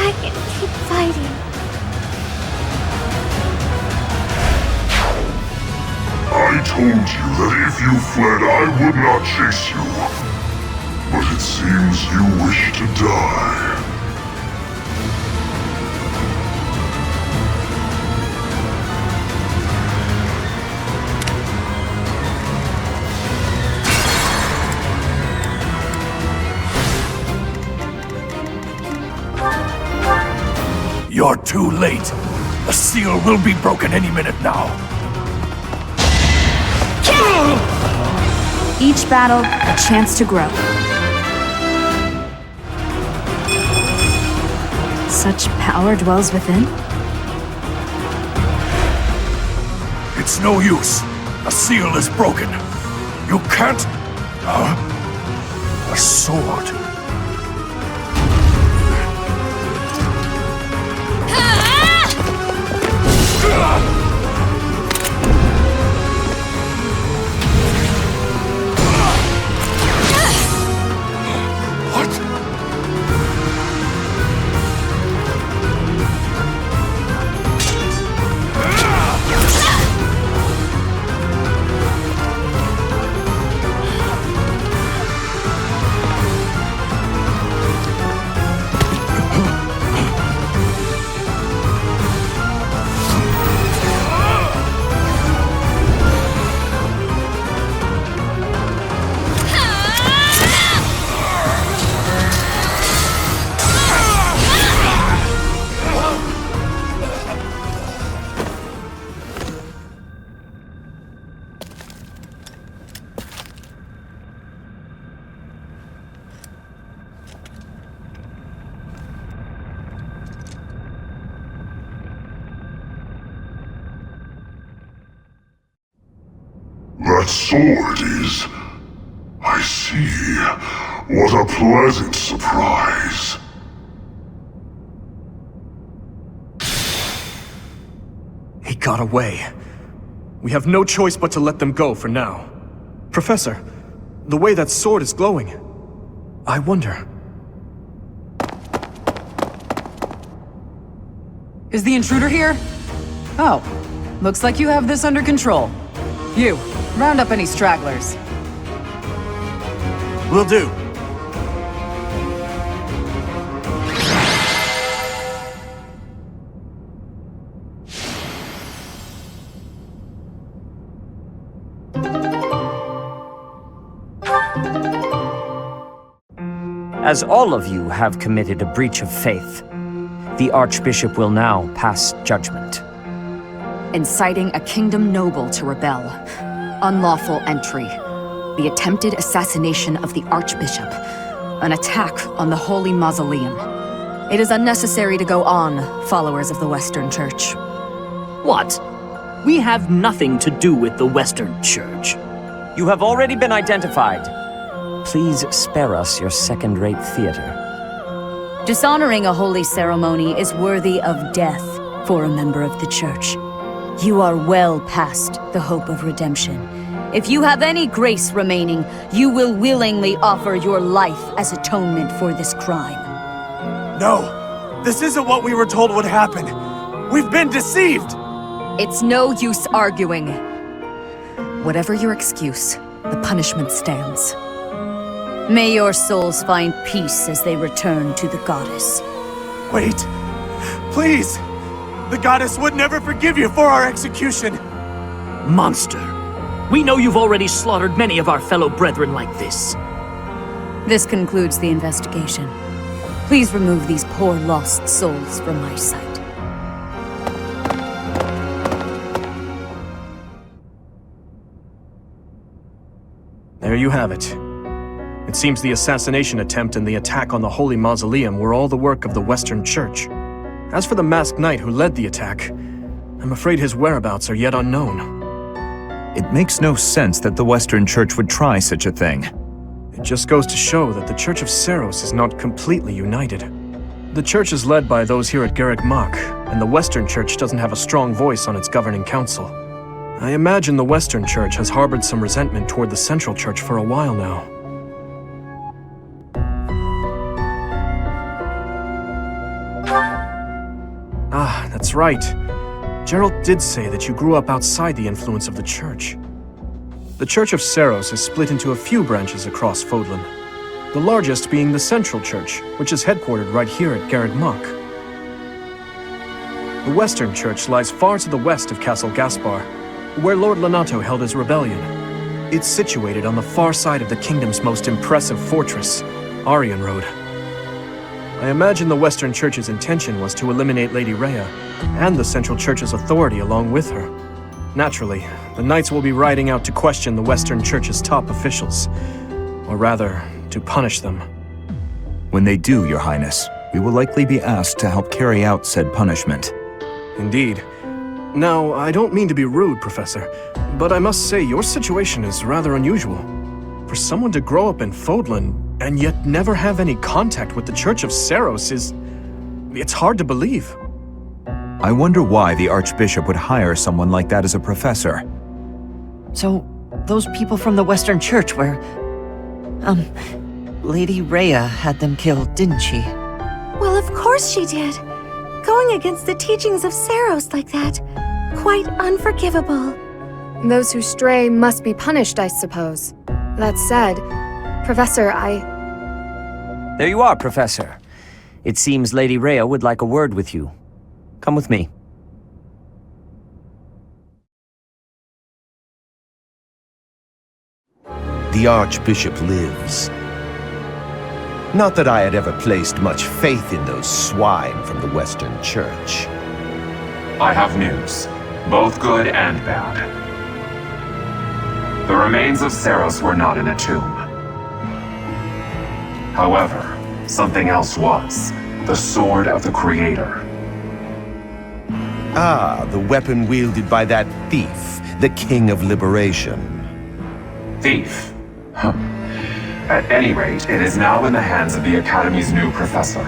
back and keep fighting. I told you that if you fled, I would not chase you. But it seems you wish to die. You're too late. The seal will be broken any minute now. Each battle, a chance to grow. Such power dwells within? It's no use. The seal is broken. You can't... A sword. That sword is... I see. What a pleasant surprise. He got away. We have no choice but to let them go for now. Professor, the way that sword is glowing, I wonder... Is the intruder here? Oh, looks like you have this under control. You, round up any stragglers. Will do. As all of you have committed a breach of faith, the Archbishop will now pass judgment. Inciting a kingdom noble to rebel. Unlawful entry. The attempted assassination of the Archbishop. An attack on the Holy Mausoleum. It is unnecessary to go on, followers of the Western Church. What? We have nothing to do with the Western Church. You have already been identified. Please spare us your second-rate theater. Dishonoring a holy ceremony is worthy of death for a member of the Church. You are well past the hope of redemption. If you have any grace remaining, you will willingly offer your life as atonement for this crime. No! This isn't what we were told would happen! We've been deceived! It's no use arguing. Whatever your excuse, the punishment stands. May your souls find peace as they return to the Goddess. Wait! Please! The Goddess would never forgive you for our execution! Monster! We know you've already slaughtered many of our fellow brethren like this. This concludes the investigation. Please remove these poor lost souls from my sight. There you have it. It seems the assassination attempt and the attack on the Holy Mausoleum were all the work of the Western Church. As for the masked knight who led the attack, I'm afraid his whereabouts are yet unknown. It makes no sense that the Western Church would try such a thing. It just goes to show that the Church of Seros is not completely united. The Church is led by those here at Garrick Mach, and the Western Church doesn't have a strong voice on its governing council. I imagine the Western Church has harbored some resentment toward the Central Church for a while now. That's right. Gerald did say that you grew up outside the influence of the church. The Church of Seros is split into a few branches across Fodlan. The largest being the Central Church, which is headquartered right here at Garreg Mach. The Western Church lies far to the west of Castle Gaspar, where Lord Lonato held his rebellion. It's situated on the far side of the kingdom's most impressive fortress, Aryan Road. I imagine the Western Church's intention was to eliminate Lady Rhea, and the Central Church's authority along with her. Naturally, the Knights will be riding out to question the Western Church's top officials. Or rather, to punish them. When they do, Your Highness, we will likely be asked to help carry out said punishment. Indeed. Now, I don't mean to be rude, Professor, but I must say your situation is rather unusual. For someone to grow up in Fodlan and yet never have any contact with the Church of Seros it's hard to believe. I wonder why the archbishop would hire someone like that as a professor. So, those people from the Western Church were... Lady Rhea had them killed, didn't she? Well, of course she did. Going against the teachings of Seros like that, quite unforgivable. Those who stray must be punished, I suppose. That said, Professor, There you are, Professor. It seems Lady Rhea would like a word with you. Come with me. The Archbishop lives. Not that I had ever placed much faith in those swine from the Western Church. I have news, both good and bad. The remains of Seros were not in a tomb. However, something else was. The Sword of the Creator. Ah, the weapon wielded by that thief, the King of Liberation. Thief? Huh. At any rate, it is now in the hands of the Academy's new professor.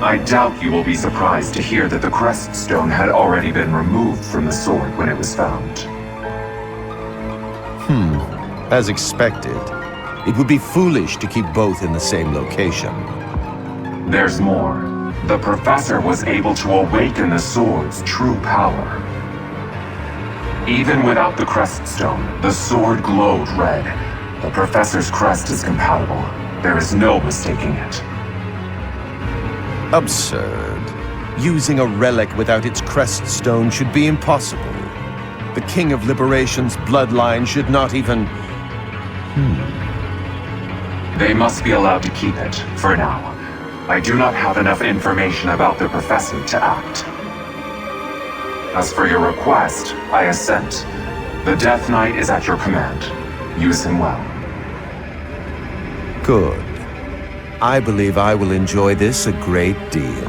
I doubt you will be surprised to hear that the crest stone had already been removed from the sword when it was found. As expected. It would be foolish to keep both in the same location. There's more. The professor was able to awaken the sword's true power. Even without the crest stone, the sword glowed red. The professor's crest is compatible. There is no mistaking it. Absurd. Using a relic without its crest stone should be impossible. The King of Liberation's bloodline should not even... They must be allowed to keep it, for now. I do not have enough information about the professor to act. As for your request, I assent. The Death Knight is at your command. Use him well. Good. I believe I will enjoy this a great deal.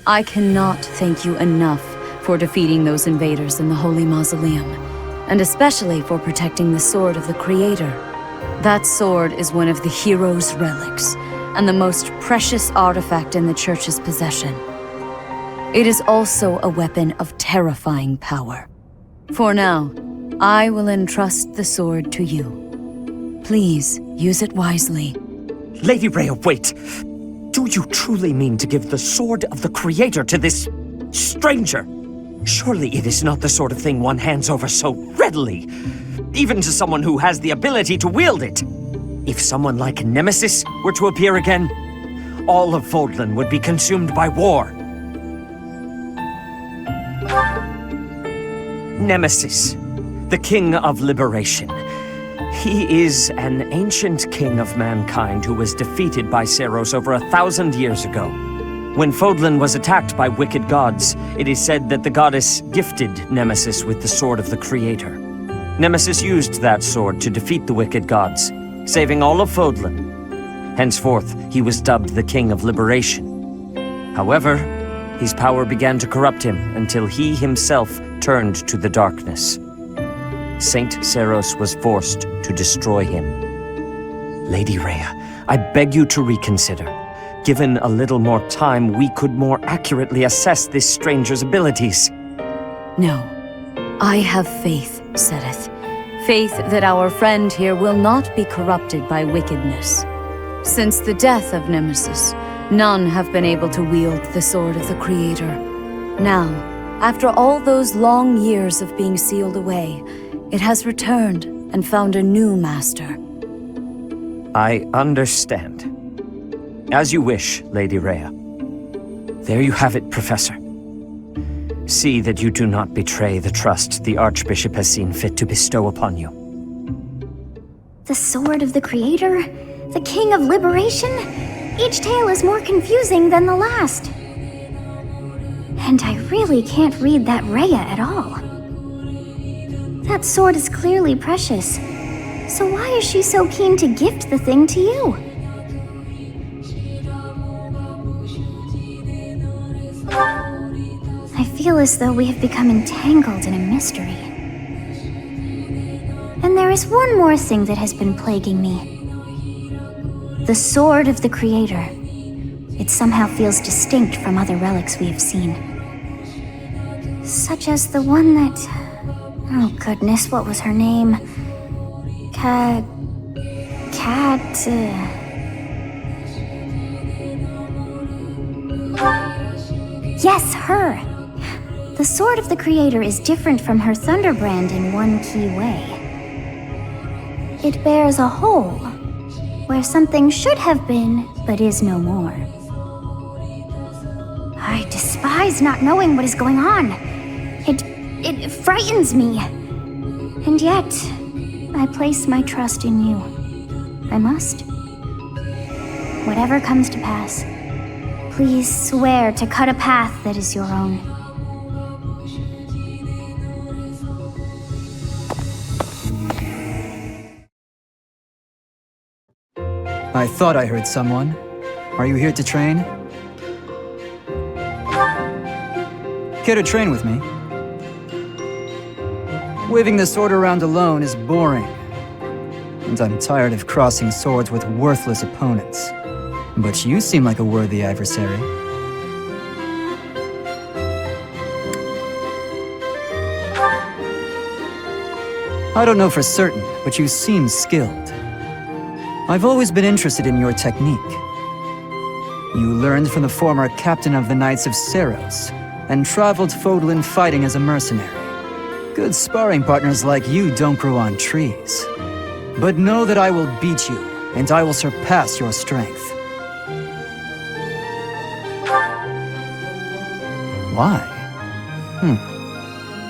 I cannot thank you enough for defeating those invaders in the Holy Mausoleum, and especially for protecting the Sword of the Creator. That sword is one of the hero's relics, and the most precious artifact in the Church's possession. It is also a weapon of terrifying power. For now, I will entrust the sword to you. Please, use it wisely. Lady Rhea, wait! Do you truly mean to give the Sword of the Creator to this... stranger? Surely it is not the sort of thing one hands over so readily, even to someone who has the ability to wield it. If someone like Nemesis were to appear again, all of Fodlan would be consumed by war. Nemesis, the King of Liberation. He is an ancient king of mankind who was defeated by Seros over 1,000 years ago. When Fodlan was attacked by wicked gods, it is said that the goddess gifted Nemesis with the Sword of the Creator. Nemesis used that sword to defeat the wicked gods, saving all of Fodlan. Henceforth, he was dubbed the King of Liberation. However, his power began to corrupt him until he himself turned to the darkness. Saint Seros was forced to destroy him. Lady Rhea, I beg you to reconsider. Given a little more time, we could more accurately assess this stranger's abilities. No. I have faith, Sedith. Faith that our friend here will not be corrupted by wickedness. Since the death of Nemesis, none have been able to wield the sword of the Creator. Now, after all those long years of being sealed away, it has returned and found a new master. I understand. As you wish, Lady Rhea. There you have it, Professor. See that you do not betray the trust the Archbishop has seen fit to bestow upon you. The sword of the Creator? The King of Liberation? Each tale is more confusing than the last. And I really can't read that Rhea at all. That sword is clearly precious. So why is she so keen to gift the thing to you? I feel as though we have become entangled in a mystery. And there is one more thing that has been plaguing me. The sword of the Creator. It somehow feels distinct from other relics we have seen. Such as the one that... Oh goodness, what was her name? Yes, her! The sword of the Creator is different from her Thunderbrand in one key way. It bears a hole, where something should have been, but is no more. I despise not knowing what is going on. It frightens me. And yet, I place my trust in you. I must. Whatever comes to pass, please swear to cut a path that is your own. I thought I heard someone. Are you here to train? Care to train with me? Waving the sword around alone is boring. And I'm tired of crossing swords with worthless opponents. But you seem like a worthy adversary. I don't know for certain, but you seem skilled. I've always been interested in your technique. You learned from the former captain of the Knights of Seros, and traveled Fodlan fighting as a mercenary. Good sparring partners like you don't grow on trees. But know that I will beat you, and I will surpass your strength. Why?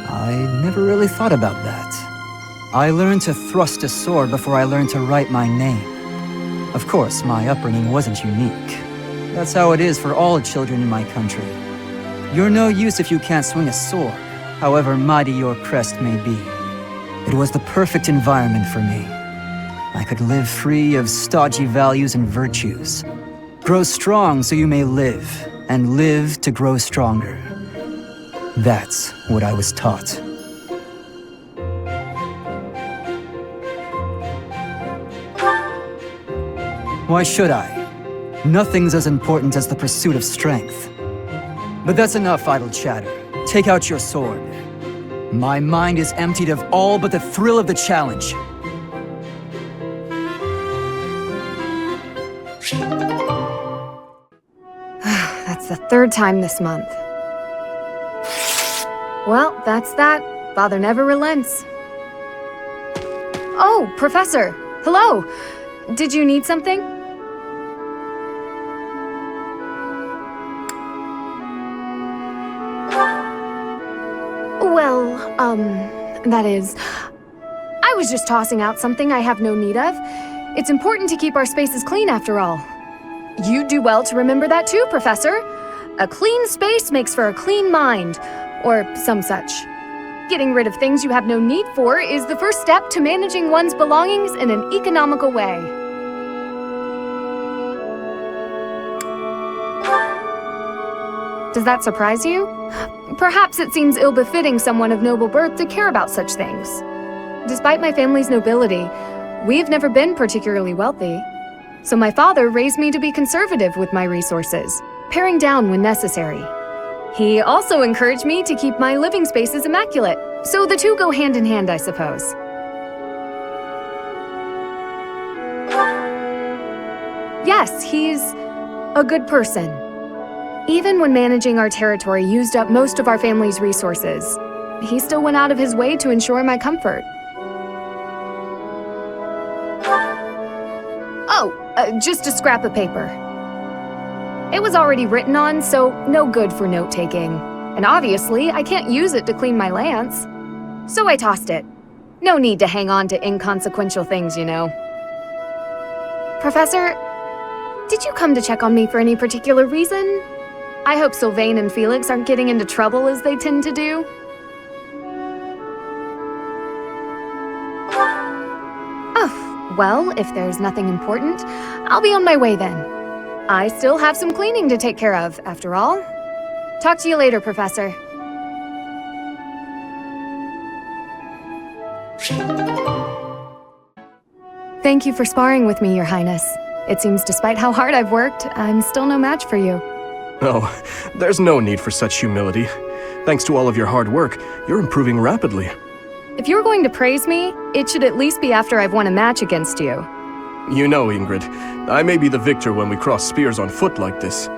I never really thought about that. I learned to thrust a sword before I learned to write my name. Of course, my upbringing wasn't unique. That's how it is for all children in my country. You're no use if you can't swing a sword, however mighty your crest may be. It was the perfect environment for me. I could live free of stodgy values and virtues. Grow strong so you may live, and live to grow stronger. That's what I was taught. Why should I? Nothing's as important as the pursuit of strength. But that's enough idle chatter. Take out your sword. My mind is emptied of all but the thrill of the challenge. That's the third time this month. Well, that's that. Father never relents. Oh, Professor! Hello! Did you need something? Well, that is... I was just tossing out something I have no need of. It's important to keep our spaces clean after all. You'd do well to remember that too, Professor. A clean space makes for a clean mind, or some such. Getting rid of things you have no need for is the first step to managing one's belongings in an economical way. Does that surprise you? Perhaps it seems ill-befitting someone of noble birth to care about such things. Despite my family's nobility, we've never been particularly wealthy. So my father raised me to be conservative with my resources, paring down when necessary. He also encouraged me to keep my living spaces immaculate, so the two go hand in hand, I suppose. Yes, he's a good person. Even when managing our territory used up most of our family's resources, he still went out of his way to ensure my comfort. Oh, just a scrap of paper. It was already written on, so no good for note-taking. And obviously, I can't use it to clean my lance. So I tossed it. No need to hang on to inconsequential things, you know. Professor, did you come to check on me for any particular reason? I hope Sylvain and Felix aren't getting into trouble as they tend to do. Oh, well, if there's nothing important, I'll be on my way then. I still have some cleaning to take care of, after all. Talk to you later, Professor. Thank you for sparring with me, Your Highness. It seems despite how hard I've worked, I'm still no match for you. Oh, there's no need for such humility. Thanks to all of your hard work, you're improving rapidly. If you're going to praise me, it should at least be after I've won a match against you. You know, Ingrid, I may be the victor when we cross spears on foot like this.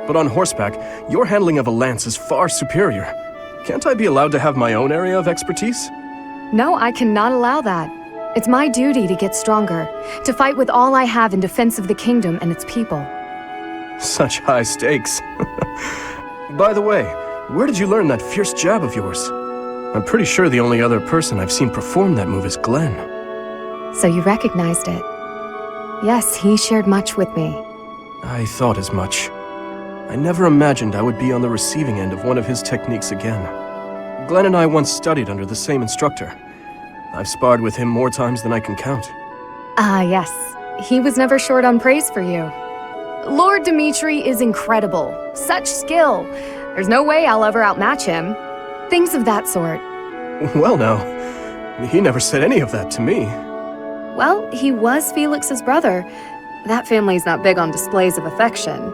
But on horseback, your handling of a lance is far superior. Can't I be allowed to have my own area of expertise? No, I cannot allow that. It's my duty to get stronger, to fight with all I have in defense of the kingdom and its people. Such high stakes. By the way, where did you learn that fierce jab of yours? I'm pretty sure the only other person I've seen perform that move is Glenn. So you recognized it? Yes, he shared much with me. I thought as much. I never imagined I would be on the receiving end of one of his techniques again. Glenn and I once studied under the same instructor. I've sparred with him more times than I can count. Ah, yes. He was never short on praise for you. Lord Dimitri is incredible. Such skill. There's no way I'll ever outmatch him. Things of that sort. Well now, he never said any of that to me. Well, he was Felix's brother. That family's not big on displays of affection.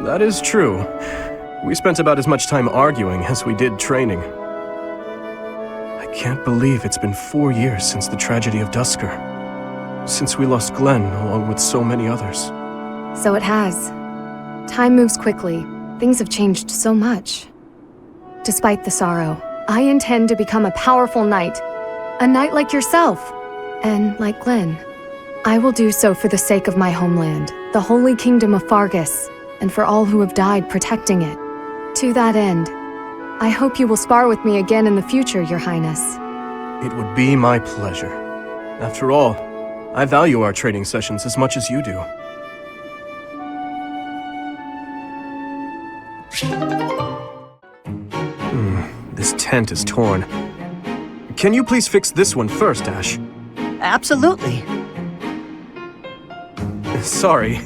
That is true. We spent about as much time arguing as we did training. I can't believe it's been 4 years since the tragedy of Dusker. Since we lost Glenn along with so many others. So it has. Time moves quickly. Things have changed so much. Despite the sorrow, I intend to become a powerful knight. A knight like yourself. And like Glenn. I will do so for the sake of my homeland, the holy kingdom of Fargus, and for all who have died protecting it. To that end, I hope you will spar with me again in the future, Your Highness. It would be my pleasure. After all, I value our training sessions as much as you do. This tent is torn. Can you please fix this one first, Ash? Absolutely. Sorry.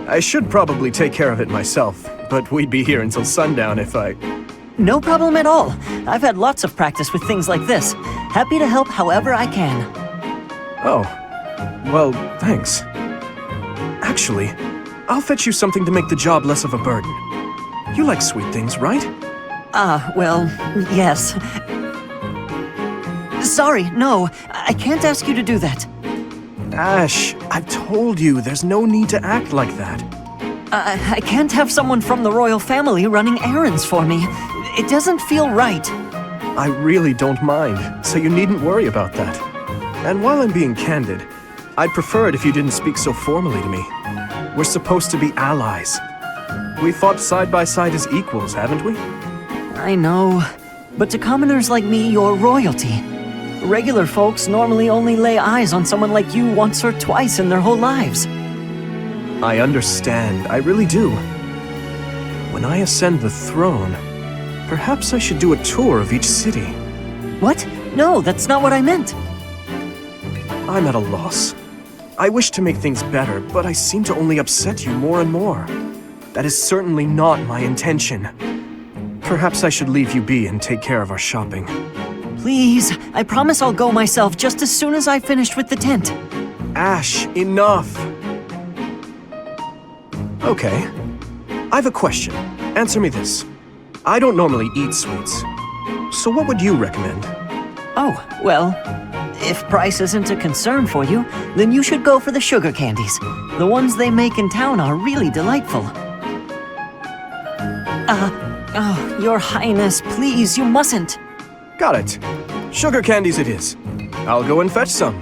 I should probably take care of it myself, but we'd be here until sundown if I... No problem at all. I've had lots of practice with things like this. Happy to help however I can. Oh. Well, thanks. Actually, I'll fetch you something to make the job less of a burden. You like sweet things, right? Well, yes. Sorry, no. I can't ask you to do that. Ash, I've told you, there's no need to act like that. I can't have someone from the royal family running errands for me. It doesn't feel right. I really don't mind, so you needn't worry about that. And while I'm being candid, I'd prefer it if you didn't speak so formally to me. We're supposed to be allies. We fought side by side as equals, haven't we? I know. But to commoners like me, you're royalty. Regular folks normally only lay eyes on someone like you once or twice in their whole lives. I understand, I really do. When I ascend the throne, perhaps I should do a tour of each city. What? No, that's not what I meant. I'm at a loss. I wish to make things better, but I seem to only upset you more and more. That is certainly not my intention. Perhaps I should leave you be and take care of our shopping. Please, I promise I'll go myself just as soon as I've finished with the tent. Ash, enough! Okay. I've a question. Answer me this. I don't normally eat sweets. So what would you recommend? Oh, well, If price isn't a concern for you, then you should go for the sugar candies. The ones they make in town are really delightful. Oh, Your Highness, please, you mustn't. Got it. Sugar candies it is. I'll go and fetch some.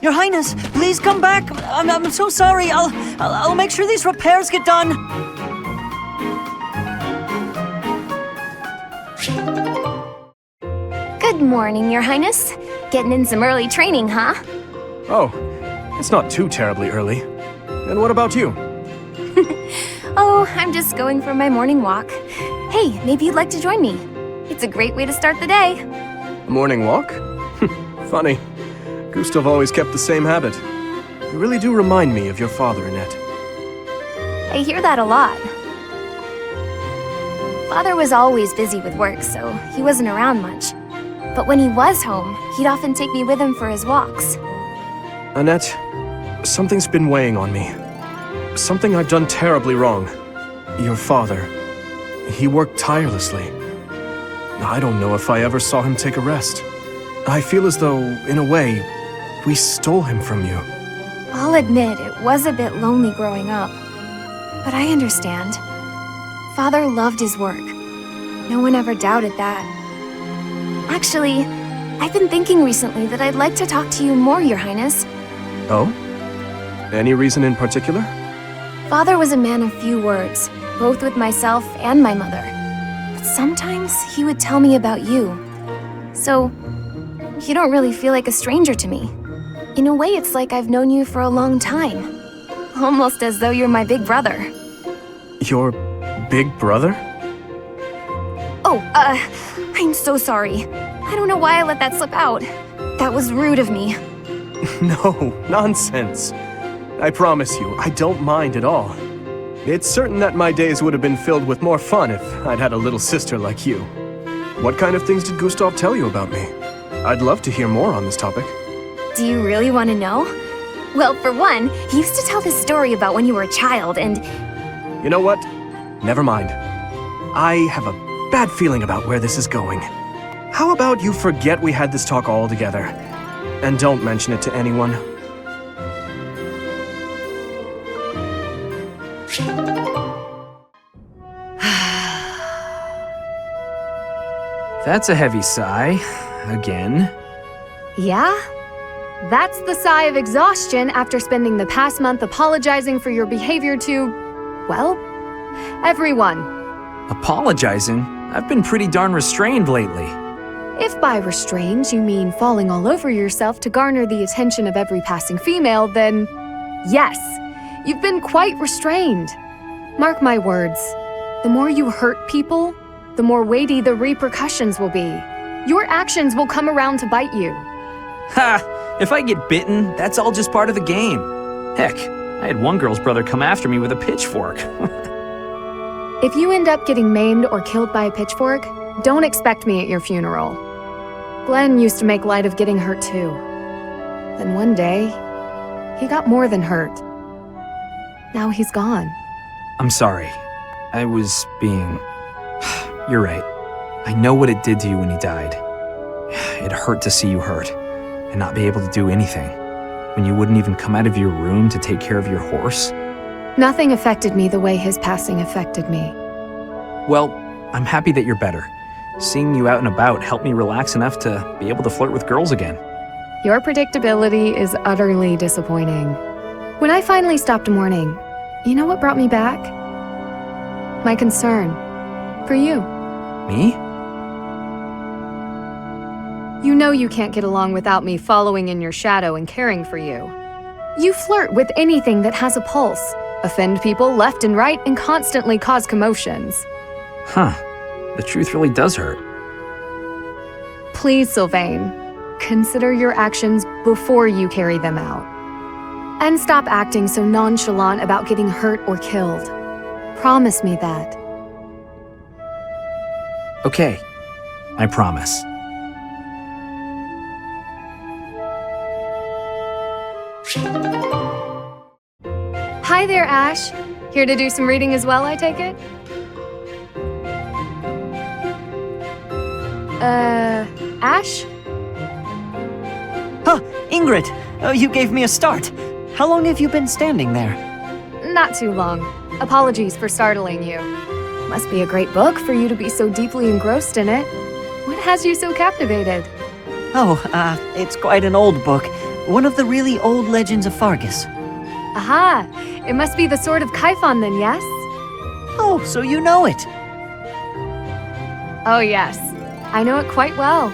Your Highness, please come back. I'm so sorry. I'll make sure these repairs get done. Good morning, Your Highness. Getting in some early training, huh? Oh, it's not too terribly early. And what about you? Oh, I'm just going for my morning walk. Hey, maybe you'd like to join me. It's a great way to start the day. A morning walk? Funny. Gustav always kept the same habit. You really do remind me of your father, Annette. I hear that a lot. Father was always busy with work, so he wasn't around much. But when he was home, he'd often take me with him for his walks. Annette, something's been weighing on me. Something I've done terribly wrong. Your father, he worked tirelessly. I don't know if I ever saw him take a rest. I feel as though, in a way, we stole him from you. I'll admit it was a bit lonely growing up. But I understand. Father loved his work. No one ever doubted that. Actually, I've been thinking recently that I'd like to talk to you more, Your Highness. Oh? Any reason in particular? Father was a man of few words, both with myself and my mother. But sometimes he would tell me about you. So, you don't really feel like a stranger to me. In a way, it's like I've known you for a long time. Almost as though you're my big brother. Your big brother? Oh, I'm so sorry. I don't know why I let that slip out. That was rude of me. No, nonsense. I promise you, I don't mind at all. It's certain that my days would have been filled with more fun if I'd had a little sister like you. What kind of things did Gustav tell you about me? I'd love to hear more on this topic. Do you really want to know? Well, for one, he used to tell this story about when you were a child and... You know what? Never mind. I have a bad feeling about where this is going. How about you forget we had this talk altogether, and don't mention it to anyone? That's a heavy sigh. Again. Yeah? That's the sigh of exhaustion after spending the past month apologizing for your behavior to, well, everyone. Apologizing? I've been pretty darn restrained lately. If by restrained you mean falling all over yourself to garner the attention of every passing female, then yes, you've been quite restrained. Mark my words, the more you hurt people, the more weighty the repercussions will be. Your actions will come around to bite you. Ha! If I get bitten, that's all just part of the game. Heck, I had one girl's brother come after me with a pitchfork. If you end up getting maimed or killed by a pitchfork, don't expect me at your funeral. Glenn used to make light of getting hurt too. Then one day, he got more than hurt. Now he's gone. I'm sorry. I was being... You're right. I know what it did to you when he died. It hurt to see you hurt, and not be able to do anything. When you wouldn't even come out of your room to take care of your horse. Nothing affected me the way his passing affected me. Well, I'm happy that you're better. Seeing you out and about helped me relax enough to be able to flirt with girls again. Your predictability is utterly disappointing. When I finally stopped mourning, you know what brought me back? My concern. For you. Me? You know you can't get along without me following in your shadow and caring for you. You flirt with anything that has a pulse, offend people left and right, and constantly cause commotions. Huh. The truth really does hurt. Please, Sylvain, consider your actions before you carry them out. And stop acting so nonchalant about getting hurt or killed. Promise me that. Okay. I promise. Hi there, Ash. Here to do some reading as well, I take it? Ash? Ingrid! You gave me a start. How long have you been standing there? Not too long. Apologies for startling you. Must be a great book for you to be so deeply engrossed in it. What has you so captivated? It's quite an old book. One of the really old legends of Fargus. Aha! It must be the Sword of Kaifon then, yes? Oh, so you know it. Oh yes, I know it quite well.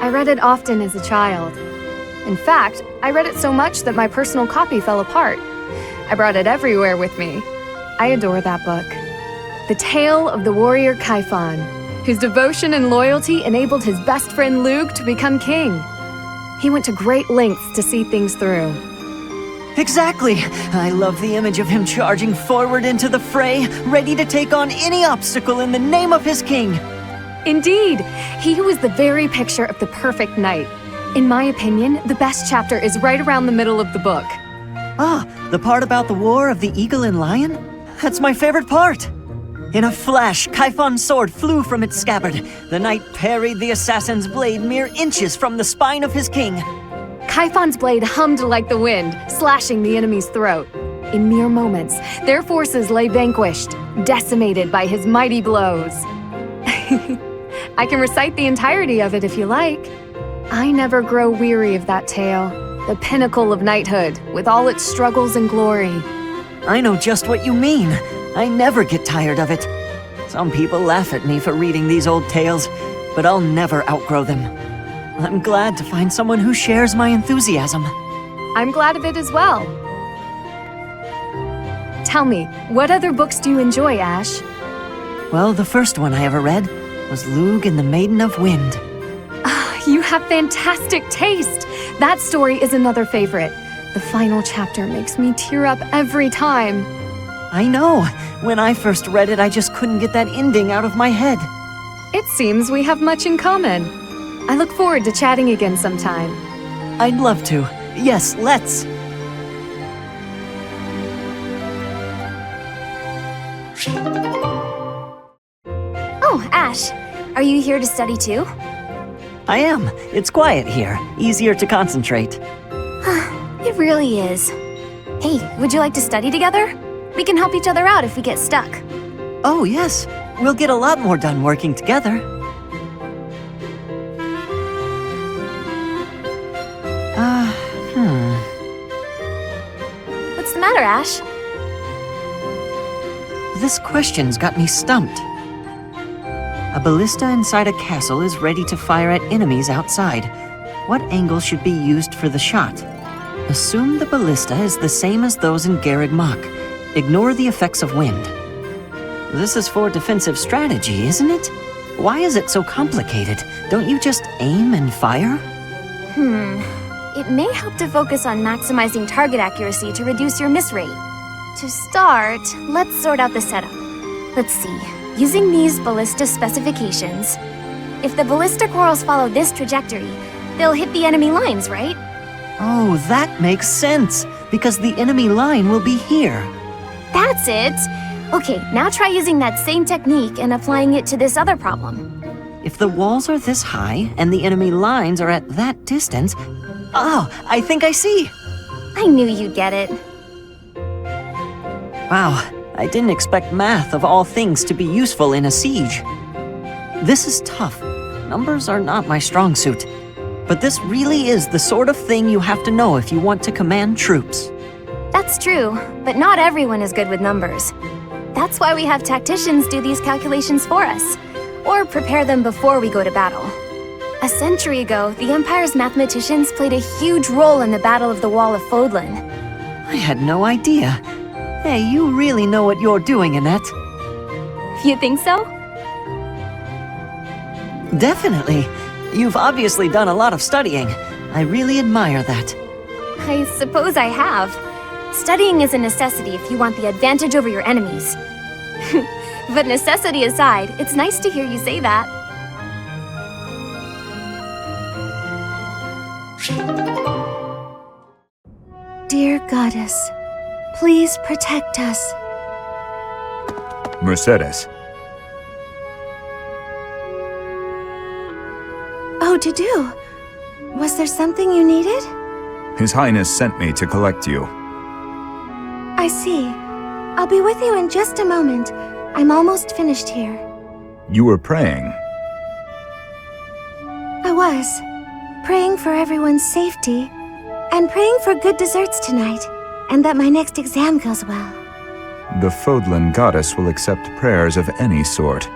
I read it often as a child. In fact, I read it so much that my personal copy fell apart. I brought it everywhere with me. I adore that book. The tale of the warrior Kaifon, whose devotion and loyalty enabled his best friend Lug to become king. He went to great lengths to see things through. Exactly! I love the image of him charging forward into the fray, ready to take on any obstacle in the name of his king. Indeed! He was the very picture of the perfect knight. In my opinion, the best chapter is right around the middle of the book. Ah, the part about the war of the eagle and lion? That's my favorite part! In a flash, Kaifon's sword flew from its scabbard. The knight parried the assassin's blade mere inches from the spine of his king. Kaifon's blade hummed like the wind, slashing the enemy's throat. In mere moments, their forces lay vanquished, decimated by his mighty blows. I can recite the entirety of it if you like. I never grow weary of that tale, the pinnacle of knighthood, with all its struggles and glory. I know just what you mean. I never get tired of it. Some people laugh at me for reading these old tales, but I'll never outgrow them. I'm glad to find someone who shares my enthusiasm. I'm glad of it as well. Tell me, what other books do you enjoy, Ash? Well, the first one I ever read was Lug and the Maiden of Wind. You have fantastic taste! That story is another favorite. The final chapter makes me tear up every time. I know. When I first read it, I just couldn't get that ending out of my head. It seems we have much in common. I look forward to chatting again sometime. I'd love to. Yes, let's. Oh, Ash, are you here to study too? I am. It's quiet here. Easier to concentrate. It really is. Hey, would you like to study together? We can help each other out if we get stuck. Oh, yes. We'll get a lot more done working together. What's the matter, Ash? This question's got me stumped. A ballista inside a castle is ready to fire at enemies outside. What angle should be used for the shot? Assume the ballista is the same as those in Garreg Mach. Ignore the effects of wind. This is for defensive strategy, isn't it? Why is it so complicated? Don't you just aim and fire? It may help to focus on maximizing target accuracy to reduce your miss rate. To start, let's sort out the setup. Let's see. Using these ballista specifications, if the ballista quarrels follow this trajectory, they'll hit the enemy lines, right? Oh, that makes sense, because the enemy line will be here. That's it! Okay, now try using that same technique and applying it to this other problem. If the walls are this high and the enemy lines are at that distance... Oh, I think I see! I knew you'd get it. Wow, I didn't expect math of all things to be useful in a siege. This is tough. Numbers are not my strong suit. But this really is the sort of thing you have to know if you want to command troops. That's true, but not everyone is good with numbers. That's why we have tacticians do these calculations for us, or prepare them before we go to battle. A century ago, the Empire's mathematicians played a huge role in the Battle of the Wall of Fodlan. I had no idea. Hey, you really know what you're doing, Annette. You think so? Definitely. You've obviously done a lot of studying. I really admire that. I suppose I have. Studying is a necessity if you want the advantage over your enemies. But necessity aside, it's nice to hear you say that. Dear Goddess, please protect us. Mercedes. Oh, Dudu. Was there something you needed? His Highness sent me to collect you. I see. I'll be with you in just a moment. I'm almost finished here. You were praying. I was. Praying for everyone's safety, and praying for good desserts tonight, and that my next exam goes well. The Fodlan goddess will accept prayers of any sort.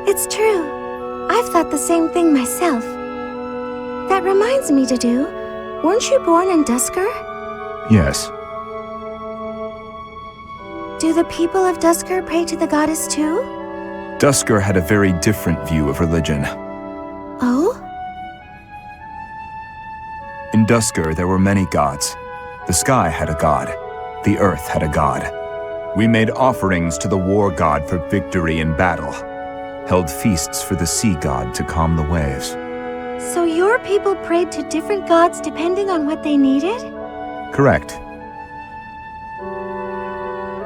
It's true. I've thought the same thing myself. That reminds me, Dedu, weren't you born in Dusker? Yes. Do the people of Dusker pray to the goddess too? Dusker had a very different view of religion. Oh? In Dusker, there were many gods. The sky had a god. The earth had a god. We made offerings to the war god for victory in battle. Held feasts for the sea god to calm the waves. So your people prayed to different gods depending on what they needed? Correct.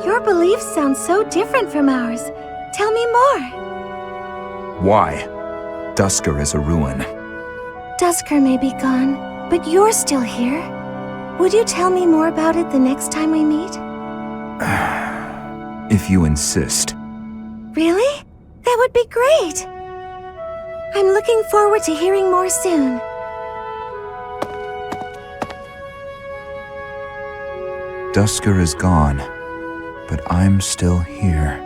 Your beliefs sound so different from ours. Tell me more. Why? Dusker is a ruin. Dusker may be gone, but you're still here. Would you tell me more about it the next time we meet? If you insist. Really? That would be great! I'm looking forward to hearing more soon. Dusker is gone, but I'm still here.